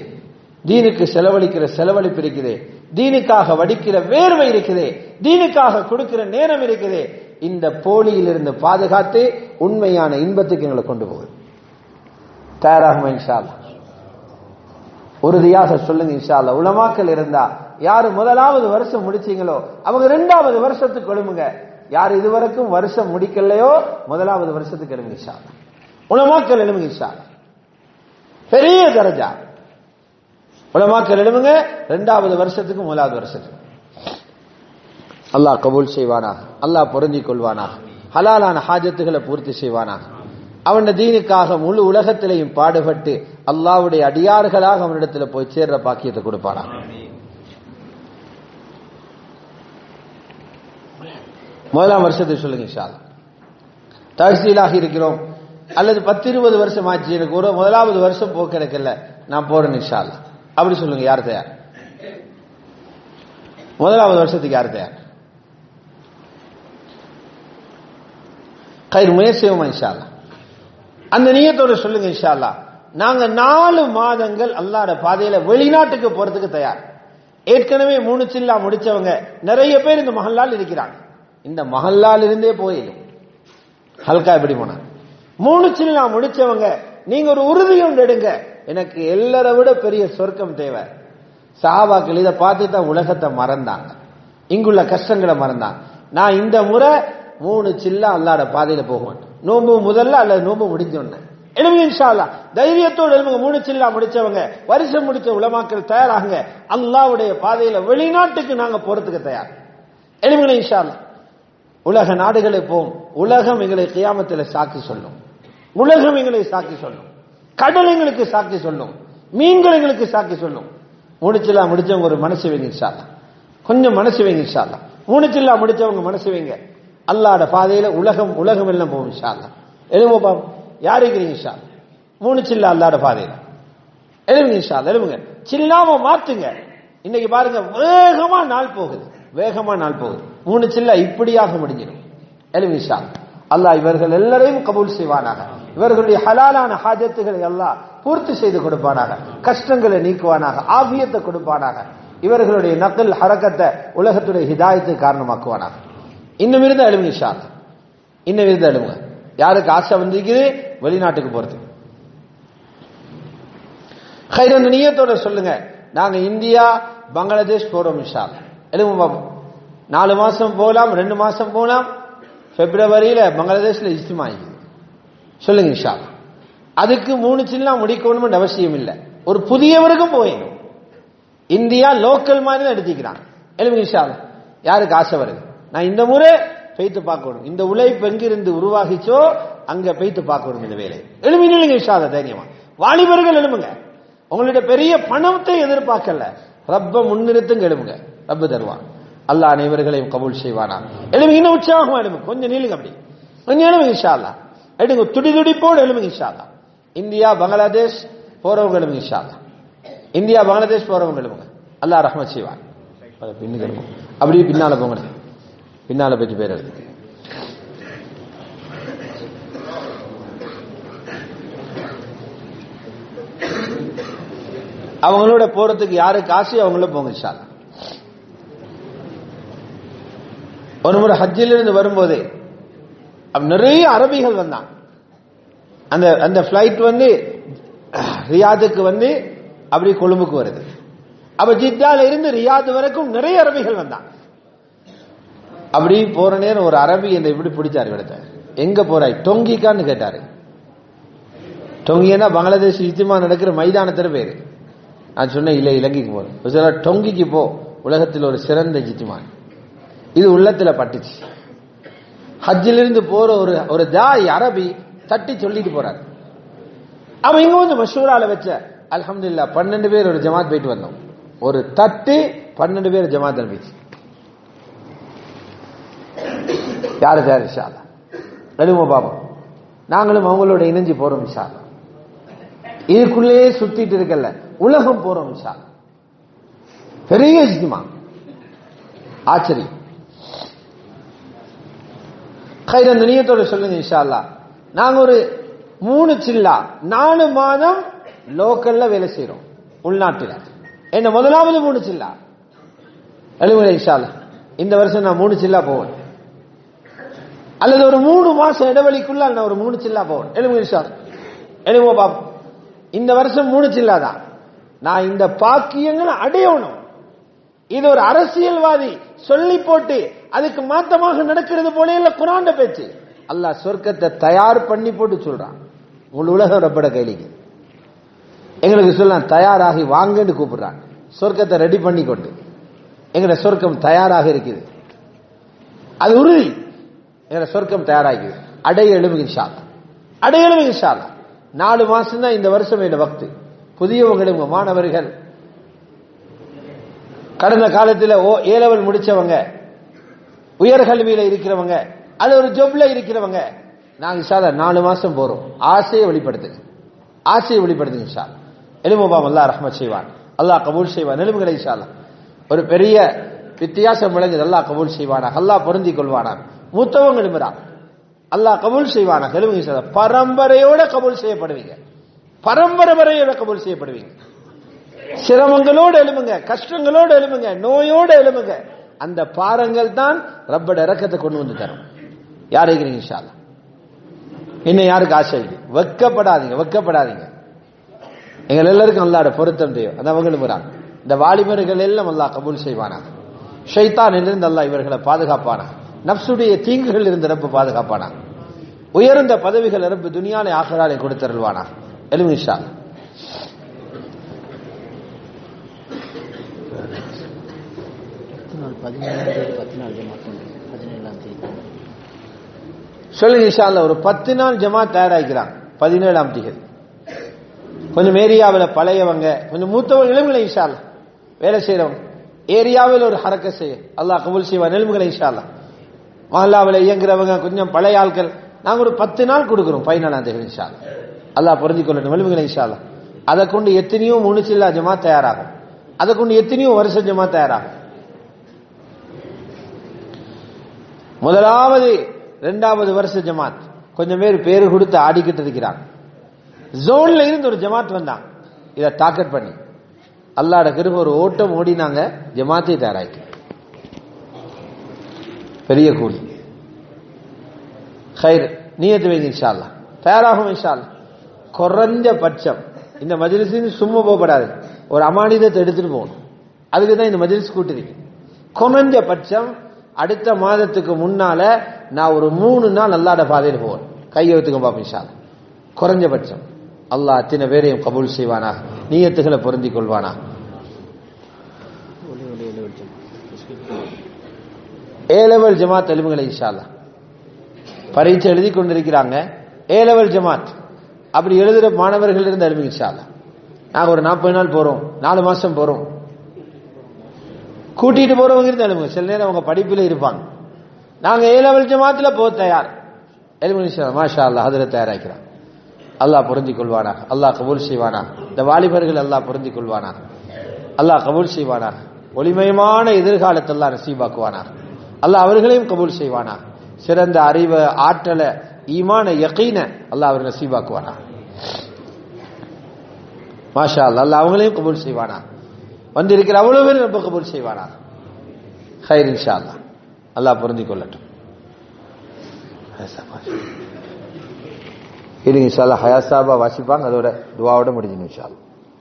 தீனுக்கு செலவழிக்கிற செலவழிப்பு இருக்குது, தீனுக்காக வடிக்கிற வேர்வை இருக்குது, தீனுக்காக கொடுக்கிற நேரம் இருக்குது. இந்த போலியிலிருந்து பாதுகாத்து உண்மையான இன்பத்துக்கு எங்களை கொண்டு போகுது. தயாராகுமா இன்ஷா அல்லாஹ்? உறுதியாக சொல்லுங்க இன்ஷா அல்லாஹ். உலமாக்கள் இருந்தா யாரு முதலாவது வருஷம் முடிச்சீங்களோ அவங்க 2வது வருஷத்துக்கு எழுமுங்க. யார் இதுவரைக்கும் வருஷம் முடிக்கலையோ முதலாவது வருஷத்துக்கு எழுமுங்க இன்ஷா அல்லாஹ். உலமாக்கள் எழுமுங்க இன்ஷா அல்லாஹ். பெரிய தரஜா உலமாக்கள் எழுமுங்க. 2வது வருஷத்துக்கு 1வது வருஷத்துக்கு. அல்லாஹ் கபூல் செய்வானாக, அல்லாஹ் பொருந்திக் கொள்வானாக, ஹலாலான ஹாஜத்துகளை பூர்த்தி செய்வானாக. அவன் தீனுக்காக முழு உலகத்திலையும் பாடுபட்டு அல்லாஹ்வுடைய அடியார்களாக அவனிடத்தில் போய் சேர்ற பாக்கியத்தை கொடுப்பானாக. முதலாம் வருஷத்துக்கு சொல்லுங்க இன்ஷா அல்லாஹ். தஹ்சீலாக இருக்கிறோம் அல்லது 10-20 வருஷம் ஆச்சு, எனக்கு ஒரு 1வது வருஷம் போக கிடைக்கல, நான் போறேன் இன்ஷா அல்லாஹ், அப்படி சொல்லுங்க. யார் தயார்? 1வது வருஷத்துக்கு யார் தயார்? கைர் முயற்சியுமா இன்ஷா அல்லாஹ். அந்த நியத்தோட சொல்லுங்க இன்ஷா அல்லாஹ். நாங்க 4 மாதங்கள் அல்லாஹ்வுடைய பாதையில வெளிநாட்டுக்கு போறதுக்கு தயார். ஏற்கனவே 3 சில்லா முடிச்சவங்க நிறைய பேர் இந்த மஹல்லால் இருக்கிறாங்க. இந்த மஹல்லால் இருந்தே போயிடும். ஹல்கா எப்படி போனா 3 சில்லா முடிச்சவங்க நீங்க ஒரு உறுதி ஒன்று எடுங்க, எனக்கு எல்லாரை விட பெரிய சொர்க்கம் தேவை. சஹாபாக்கள் இதை பார்த்து தான் உலகத்தை மறந்தாங்க, இங்குள்ள கஷ்டங்களை மறந்தாங்க. நான் இந்த முறை 3 சில்லா அல்லாஹ்வுடைய பாதையில போகுவேன். நோம்பு முதல்ல அல்லது நோம்பு முடிஞ்சோன்னு எழுதுங்க இன்ஷா அல்லாஹ். தைரியத்தோடு எழுதுங்க. 3 சில்லா முடிச்சவங்க, வருஷம் முடிச்ச உலமாக்கள் தயாராகுங்க. அல்லாஹ்வுடைய பாதையில வெளிநாட்டுக்கு நாங்க போறதுக்கு தயார். எழுதுங்க இன்ஷா அல்லாஹ். உலக நாடுகளை போம், உலகம் எங்களை கியாமத்தில் சாட்சி சொல்லும், உலகம் எங்களை சாட்சி சொல்லும், கடல் எங்களுக்கு சாட்சி சொல்லும், மீன்கள் எங்களுக்கு சாட்சி சொல்லும். 3 சில்லா முடிச்சவங்க ஒரு மனசு வைங்க இன்ஷா அல்லாஹ், கொஞ்சம் மனசு வைங்க இன்ஷா அல்லாஹ். 3 சில்லா முடிச்சவங்க மனசு வைங்க. அல்லாஹ்வுடைய பாதையில உலகம் எல்லாம் போகும் இன்ஷா அல்லாஹ். எழுதுங்க பாப்போம், யார் இருக்கிறீங்க இன்ஷா அல்லாஹ்? 3 சில்லா அல்லாஹ்வுடைய பாதையில எழுதுங்க இன்ஷா அல்லாஹ். எழுதுங்க, சில்லாம மாத்துங்க. இன்னைக்கு பாருங்க வேகமா நாள் போகுது, வேகமா நாள் போகுது. 3 சில்லா இப்படியாக முடிஞ்சிடும். எழுதுங்க இன்ஷா அல்லாஹ். அல்லாஹ் இவர்கள் எல்லாரையும் கபூல் செய்வானாக. இவர்களுடைய ஹலாலான ஹாஜத்துகளை அல்லாஹ் பூர்த்தி செய்து கொடுப்பானாக, கஷ்டங்களை நீக்குவானாக, ஆபியத்தை கொடுப்பானாக. இவர்களுடைய நக்கல் ஹரக்கத்தை உலகத்துடைய ஹிதாயத்துக்கு காரணமாக்குவானாக. இன்னும் இருந்தா எழுவுங்க இன்ஷா அல்லாஹ், இன்னும் இருந்தா எழுவுங்க. யாருக்கு ஆசை வந்திருக்குது வெளிநாட்டுக்கு போறது, கைரன் நியத்தோட சொல்லுங்க, நாங்க இந்தியா பங்களாதேஷ் போறோம் இன்ஷா அல்லாஹ். எழுவுங்க பாப்போம். 4 மாசம் போகலாம், 2 மாசம் போகலாம். பிப்ரவரியில பங்களாதேஷ்ல இஜ்திமா ஆகிக்குது. சொல்லுங்க இன்ஷா அல்லாஹ். அதுக்கு 3 சில்லா முடிக்கணும்னு அவசியம் இல்லை. ஒரு புதியவருக்கும் போயிடும். இந்தியா லோக்கல் மாதிரி தான் எடுத்துக்கிறான். எழுவுங்க இன்ஷா அல்லாஹ். யாருக்கு ஆசை வருது, நான் இந்த முறை பெய்த்து பார்க்கணும், இந்த உழைப்பு எங்கிருந்து உருவாகிச்சோ அங்க பெய்த்து பார்க்கணும் இந்த வேலை. எழுமிங்க இன்ஷா அல்லாஹ் தைரியமா. வாலிபர்கள் எழுமுங்க. உங்களுடைய பெரிய பணத்தை எதிர்பார்க்கல, ரப்ப முன்னிறுத்துங்க எழுமுங்க, ரப்ப தருவான். அல்லாஹ் அனைவர்களையும் கபூல் செய்வானா. எழுமுங்க, இன்னும் உற்சாகமா எழுமுங்க, கொஞ்சம் நீளுங்க, அப்படி கொஞ்சம் எழுமுங்க இன்ஷா அல்லாஹ். எடுங்க துடி துடிப்போடு எழுமுங்க இன்ஷா அல்லாஹ். இந்தியா பங்களாதேஷ் போறவங்க எழுமுங்க இன்ஷா அல்லாஹ். இந்தியா பங்களாதேஷ் போறவங்க எழுமுங்க, அல்லாஹ் ரஹ்மத் செய்வான். பின்னுக்கு எழுமுங்க, அப்படியே பின்னால போங்க, பின்னால போயிட்டு பேர் எழுது. அவங்களோட போறதுக்கு யாருக்கு ஆசை அவங்கள போங்க இன்ஷா அல்லாஹ். ஒரு முறை ஹஜ்ஜிலிருந்து வரும்போதே நிறைய அரபிகள் வந்தாங்க. அந்த அந்த பிளைட் ரியாதுக்கு அப்படி கொழும்புக்கு வருது. அப்ப ஜித்தால இருந்து ரியாத் வரைக்கும் நிறைய அரபிகள் வந்தாங்க. அப்படி போற நேரம் ஒரு அரபி என்ன இப்படி பிடிச்சாரு, இடத்த எங்க போறாய், டொங்கிக்கான்னு கேட்டாரு. டொங்கினா பங்களாதேஷ் இஜ்திமா நடக்கிற மைதானத்துல பேரு. நான் சொன்னேன், இல்ல இலங்கைக்கு போறேன். டொங்கிக்கு போ, உலகத்தில் ஒரு சிறந்த இஜ்திமா. இது உள்ளத்துல பட்டுச்சு. ஹஜ்ஜிலிருந்து போற ஒரு தாய் அரபி தட்டி சொல்லிட்டு போறாரு. அவன் இங்க மஷூரால வச்ச அல்ஹம்துலில்லாஹ் 12 பேர் ஒரு ஜமாத் போயிட்டு வந்தோம். ஒரு தட்டு 12 பேர் ஜமாத் அனுப்பிச்சு. யாரு யார் இன்ஷா அல்லாஹ் எழுமோ பாபம். நாங்களும் அவங்களோட இணைஞ்சு போறோம் இன்ஷா அல்லாஹ். இதுக்குள்ளேயே சுத்திட்டு இருக்கல, உலகம் போறோம் இன்ஷா அல்லாஹ். பெரிய இஜ்திமா, ஆச்சரியம். கைரன் நியத்தோட சொல்லுங்க இன்ஷா அல்லாஹ். நாங்க ஒரு 3 சில்லா 4 மாதம் லோக்கல்ல வேலை செய்யறோம், உள்நாட்டில். என்ன முதலாவது 3 சில்லா எழுவுங்க இன்ஷா அல்லாஹ். இந்த வருஷம் நான் 3 சில்லா போவேன், அல்லது ஒரு 3 மாசம் இடைவெளிக்குள்ள நான் ஒரு 3 சில்லா போவேன். எழுவுங்க இன்ஷா அல்லாஹ். எழுவுங்க பாப்போம். இந்த வருஷம் 3 சில்லா தான். நான் இந்த பாக்கியங்களை அடையணும். இது ஒரு அரசியல்வாதி சொல்லி போட்டு அதுக்கு மாத்தமாக நடக்கிறது போல இல்ல குர்ஆன் பேச்சு. அல்லாஹ் சொர்க்கத்தை தயார் பண்ணி போட்டு சொல்றான். உங்க உலகம் ரப்பட கைலிக்கு எங்களுக்கு சொல்லலாம், தயாராகி வாங்கன்னு கூப்பிடுறான். சொர்க்கத்தை ரெடி பண்ணி கொண்டு எங்கட சொர்க்கம் தயாராக இருக்குது, அது உறுதி. எங்கட சொர்க்கம் தயாராகிது. அடைய எழுவுங்க இன்ஷா அல்லாஹ், அடைய எழுவுங்க இன்ஷா அல்லாஹ். 4 மாசம் தான் இந்த வருஷம் என்ன வக்து. புதியவங்களும் மாணவர்கள், கடந்த காலத்தில் ஏ லெவல் முடிச்சவங்க, உயர்கல்வியில இருக்கிறவங்க, அது ஒரு ஜொப்ல இருக்கிறவங்க, நாங்க இன்ஷா அல்லாஹ் 4 மாசம் போறோம். ஆசையை வெளிப்படுத்துங்க, ஆசையை வெளிப்படுத்துங்க இன்ஷா அல்லாஹ். எலுமுபாம் அல்லாஹ் ரஹ்மத் செய்வான், அல்லாஹ் கபூல் செய்வான். எலும்புகளை இன்ஷா அல்லாஹ் ஒரு பெரிய வித்தியாசம் விளங்குது. அல்லாஹ் கபூல் செய்வானா, அல்லாஹ் பொருந்தி கொள்வானா. மூத்தவங்க எழும்புறான், அல்லாஹ் கபூல் செய்வானா. எலும்புங்க இன்ஷா அல்லாஹ். பரம்பரையோட கபூல் செய்யப்படுவீங்க, பரம்பரை வரையோட கபூல் செய்யப்படுவீங்க. சிரமங்களோடு எழுமுங்க, கஷ்டங்களோடு எழுமுங்க, நோயோடு எழுமுங்க. அந்த பாரங்கள் தான் ரப்பட இரக்கத்தை கொண்டு வந்து தரும். யாருக்கு இன்ஷா அல்லாஹ். இன்னும் யாருக்கு ஆசை இருக்கு, வெக்கப்படாதீங்க, வெக்கப்படாதீங்க. எங்கள் எல்லாருக்கும் அல்லாஹ்வோட பொருத்தம் தேவை. அந்த அவங்க எழும்புறாங்க. இந்த வாலிபர்கள் எல்லாம் அல்லாஹ் கபூல் செய்வானா. ஷைத்தான் இருந்து அல்லாஹ் இவர்களை பாதுகாப்பானா. நப்சுடைய தீங்குகள் இருந்து ரப்பு பாதுகாப்பானா. உயர்ந்த பதவிகள் ரப்பு துனியாலே ஆகிராலே கொடுத்தருள்வானா. எழுமு இன்ஷா அல்லாஹ். சொல்லுங்க இன்ஷா அல்லாஹ். ஒரு 10 நாள் ஜமாத் தயாராகிறான். 17ஆம் தேதி கொஞ்சம் ஏரியாவில் பழையவங்க, கொஞ்சம் மூத்தவங்க எழுமுகளை இன்ஷா அல்லாஹ். வேலை செய்யறவங்க ஏரியாவில் ஒரு ஹரக்க செய்ய அல்லாஹ் கபூல் செய்வான். எழுமுகளை இன்ஷா அல்லாஹ். மஹல்லாவில் இயங்குறவங்க கொஞ்சம் பழைய ஆட்கள், நாங்க ஒரு 10 நாள் கொடுக்கிறோம். 14ஆம் தேதி இன்ஷா அல்லாஹ். அல்லாஹ் பொருந்திக் கொள்ளட்டும். எழுமுகளை இன்ஷா அல்லாஹ். அதை கொண்டு எத்தனையோ 3 சில்லா ஜமாத் தயாராகும், அதை கொண்டு எத்தனையோ வருஷம் ஜமாத் தயாராகும். முதலாவது 2வது வருஷ ஜமாத் கொஞ்சம் பேர் கொடுத்து ஆடிக்கிட்டு இருக்கிறாங்க. ஜோன்ல இருந்து ஒரு ஜமாத் வந்தாங்க, இதை டார்கெட் பண்ணி அல்லாஹ்ட கிருபை ஒரு ஓட்டம் ஓடினாங்க, ஜமாத்தை தயாராயிட்டு. பெரிய கூலி. ஹைர், நியத்து வைங்க இன்ஷா அல்லாஹ். தயாராகும் இன்ஷா அல்லாஹ். குறைஞ்ச பட்சம் இந்த மஜ்லிஸின் சும்மா போகப்படாது, ஒரு அமானிதத்தை எடுத்துட்டு போகணும். அதுக்கு தான் இந்த மஜ்லிஸ் கூட்டிருக்கு. குறைஞ்ச பட்சம் அடுத்த மாதத்துக்கு முன்னால நான் ஒரு 3 நாள் அல்லாஹ்ட பாதையில் போவேன். கையெழுத்துக்க பார்ப்போம் இன்ஷா அல்லாஹ். குறைஞ்ச பட்சம். அல்லாஹ் அத்தனை பேரையும் கபூல் செய்வானா, நியத்துகளை பொருந்திக் கொள்வானா. ஏ லெவல் ஜமாத் எலும்புகளை இன்ஷா அல்லாஹ் பரீட்சை எழுதி கொண்டிருக்கிறாங்க. ஏ லெவல் ஜமாத் அப்படி எழுதுற மாணவர்கள் இருந்து எழுதுங்க இன்ஷா அல்லாஹ். நாங்க ஒரு 40 நாள் போறோம், 4 மாசம் போறோம், கூட்டிட்டு போறவங்க இருந்து எழுதுங்க. சில நேரம் அவங்க படிப்பில் இருப்பாங்க. நாங்க ஏ லெவல் ஜமாத்துல போக தயார். எழுதுங்க இன்ஷா அல்லாஹ். மாஷா அல்லாஹ் அதுல தயாராக்கிறான். அல்லாஹ் பொருந்திக் கொள்வானா, அல்லாஹ் கபூல் செய்வானா. இந்த வாலிபர்கள் அல்லாஹ் பொருந்திக் கொள்வானா, அல்லாஹ் கபூல் செய்வானா. ஒளிமயமான எதிர்காலத்தை அல்லாஹ் நசீபாக்குவானா. அல்லாஹ் அவர்களையும் கபூல் செய்வானா. சிறந்த அறிவு, ஆற்றலை, ஈமான, யகீன அல்லாஹ் அவர் நசீபாக்குவானா. மாஷா அல்லாஹ் அல்லாஹ் அவங்களையும் கபூல் செய்வானா. வந்திருக்கிற அவ்வளவு பேரும் ரொம்ப கபூல் செய்வானா. ஹைர் இன்ஷா அல்லாஹ். அல்லாஹ் பொருந்திக் கொள்ளட்டும். இது இன்ஷா அல்லாஹ் ஹயா சாபா வாசிப்பாங்க. அதோட துவாவோட முடிஞ்சிடும் இன்ஷா அல்லாஹ்.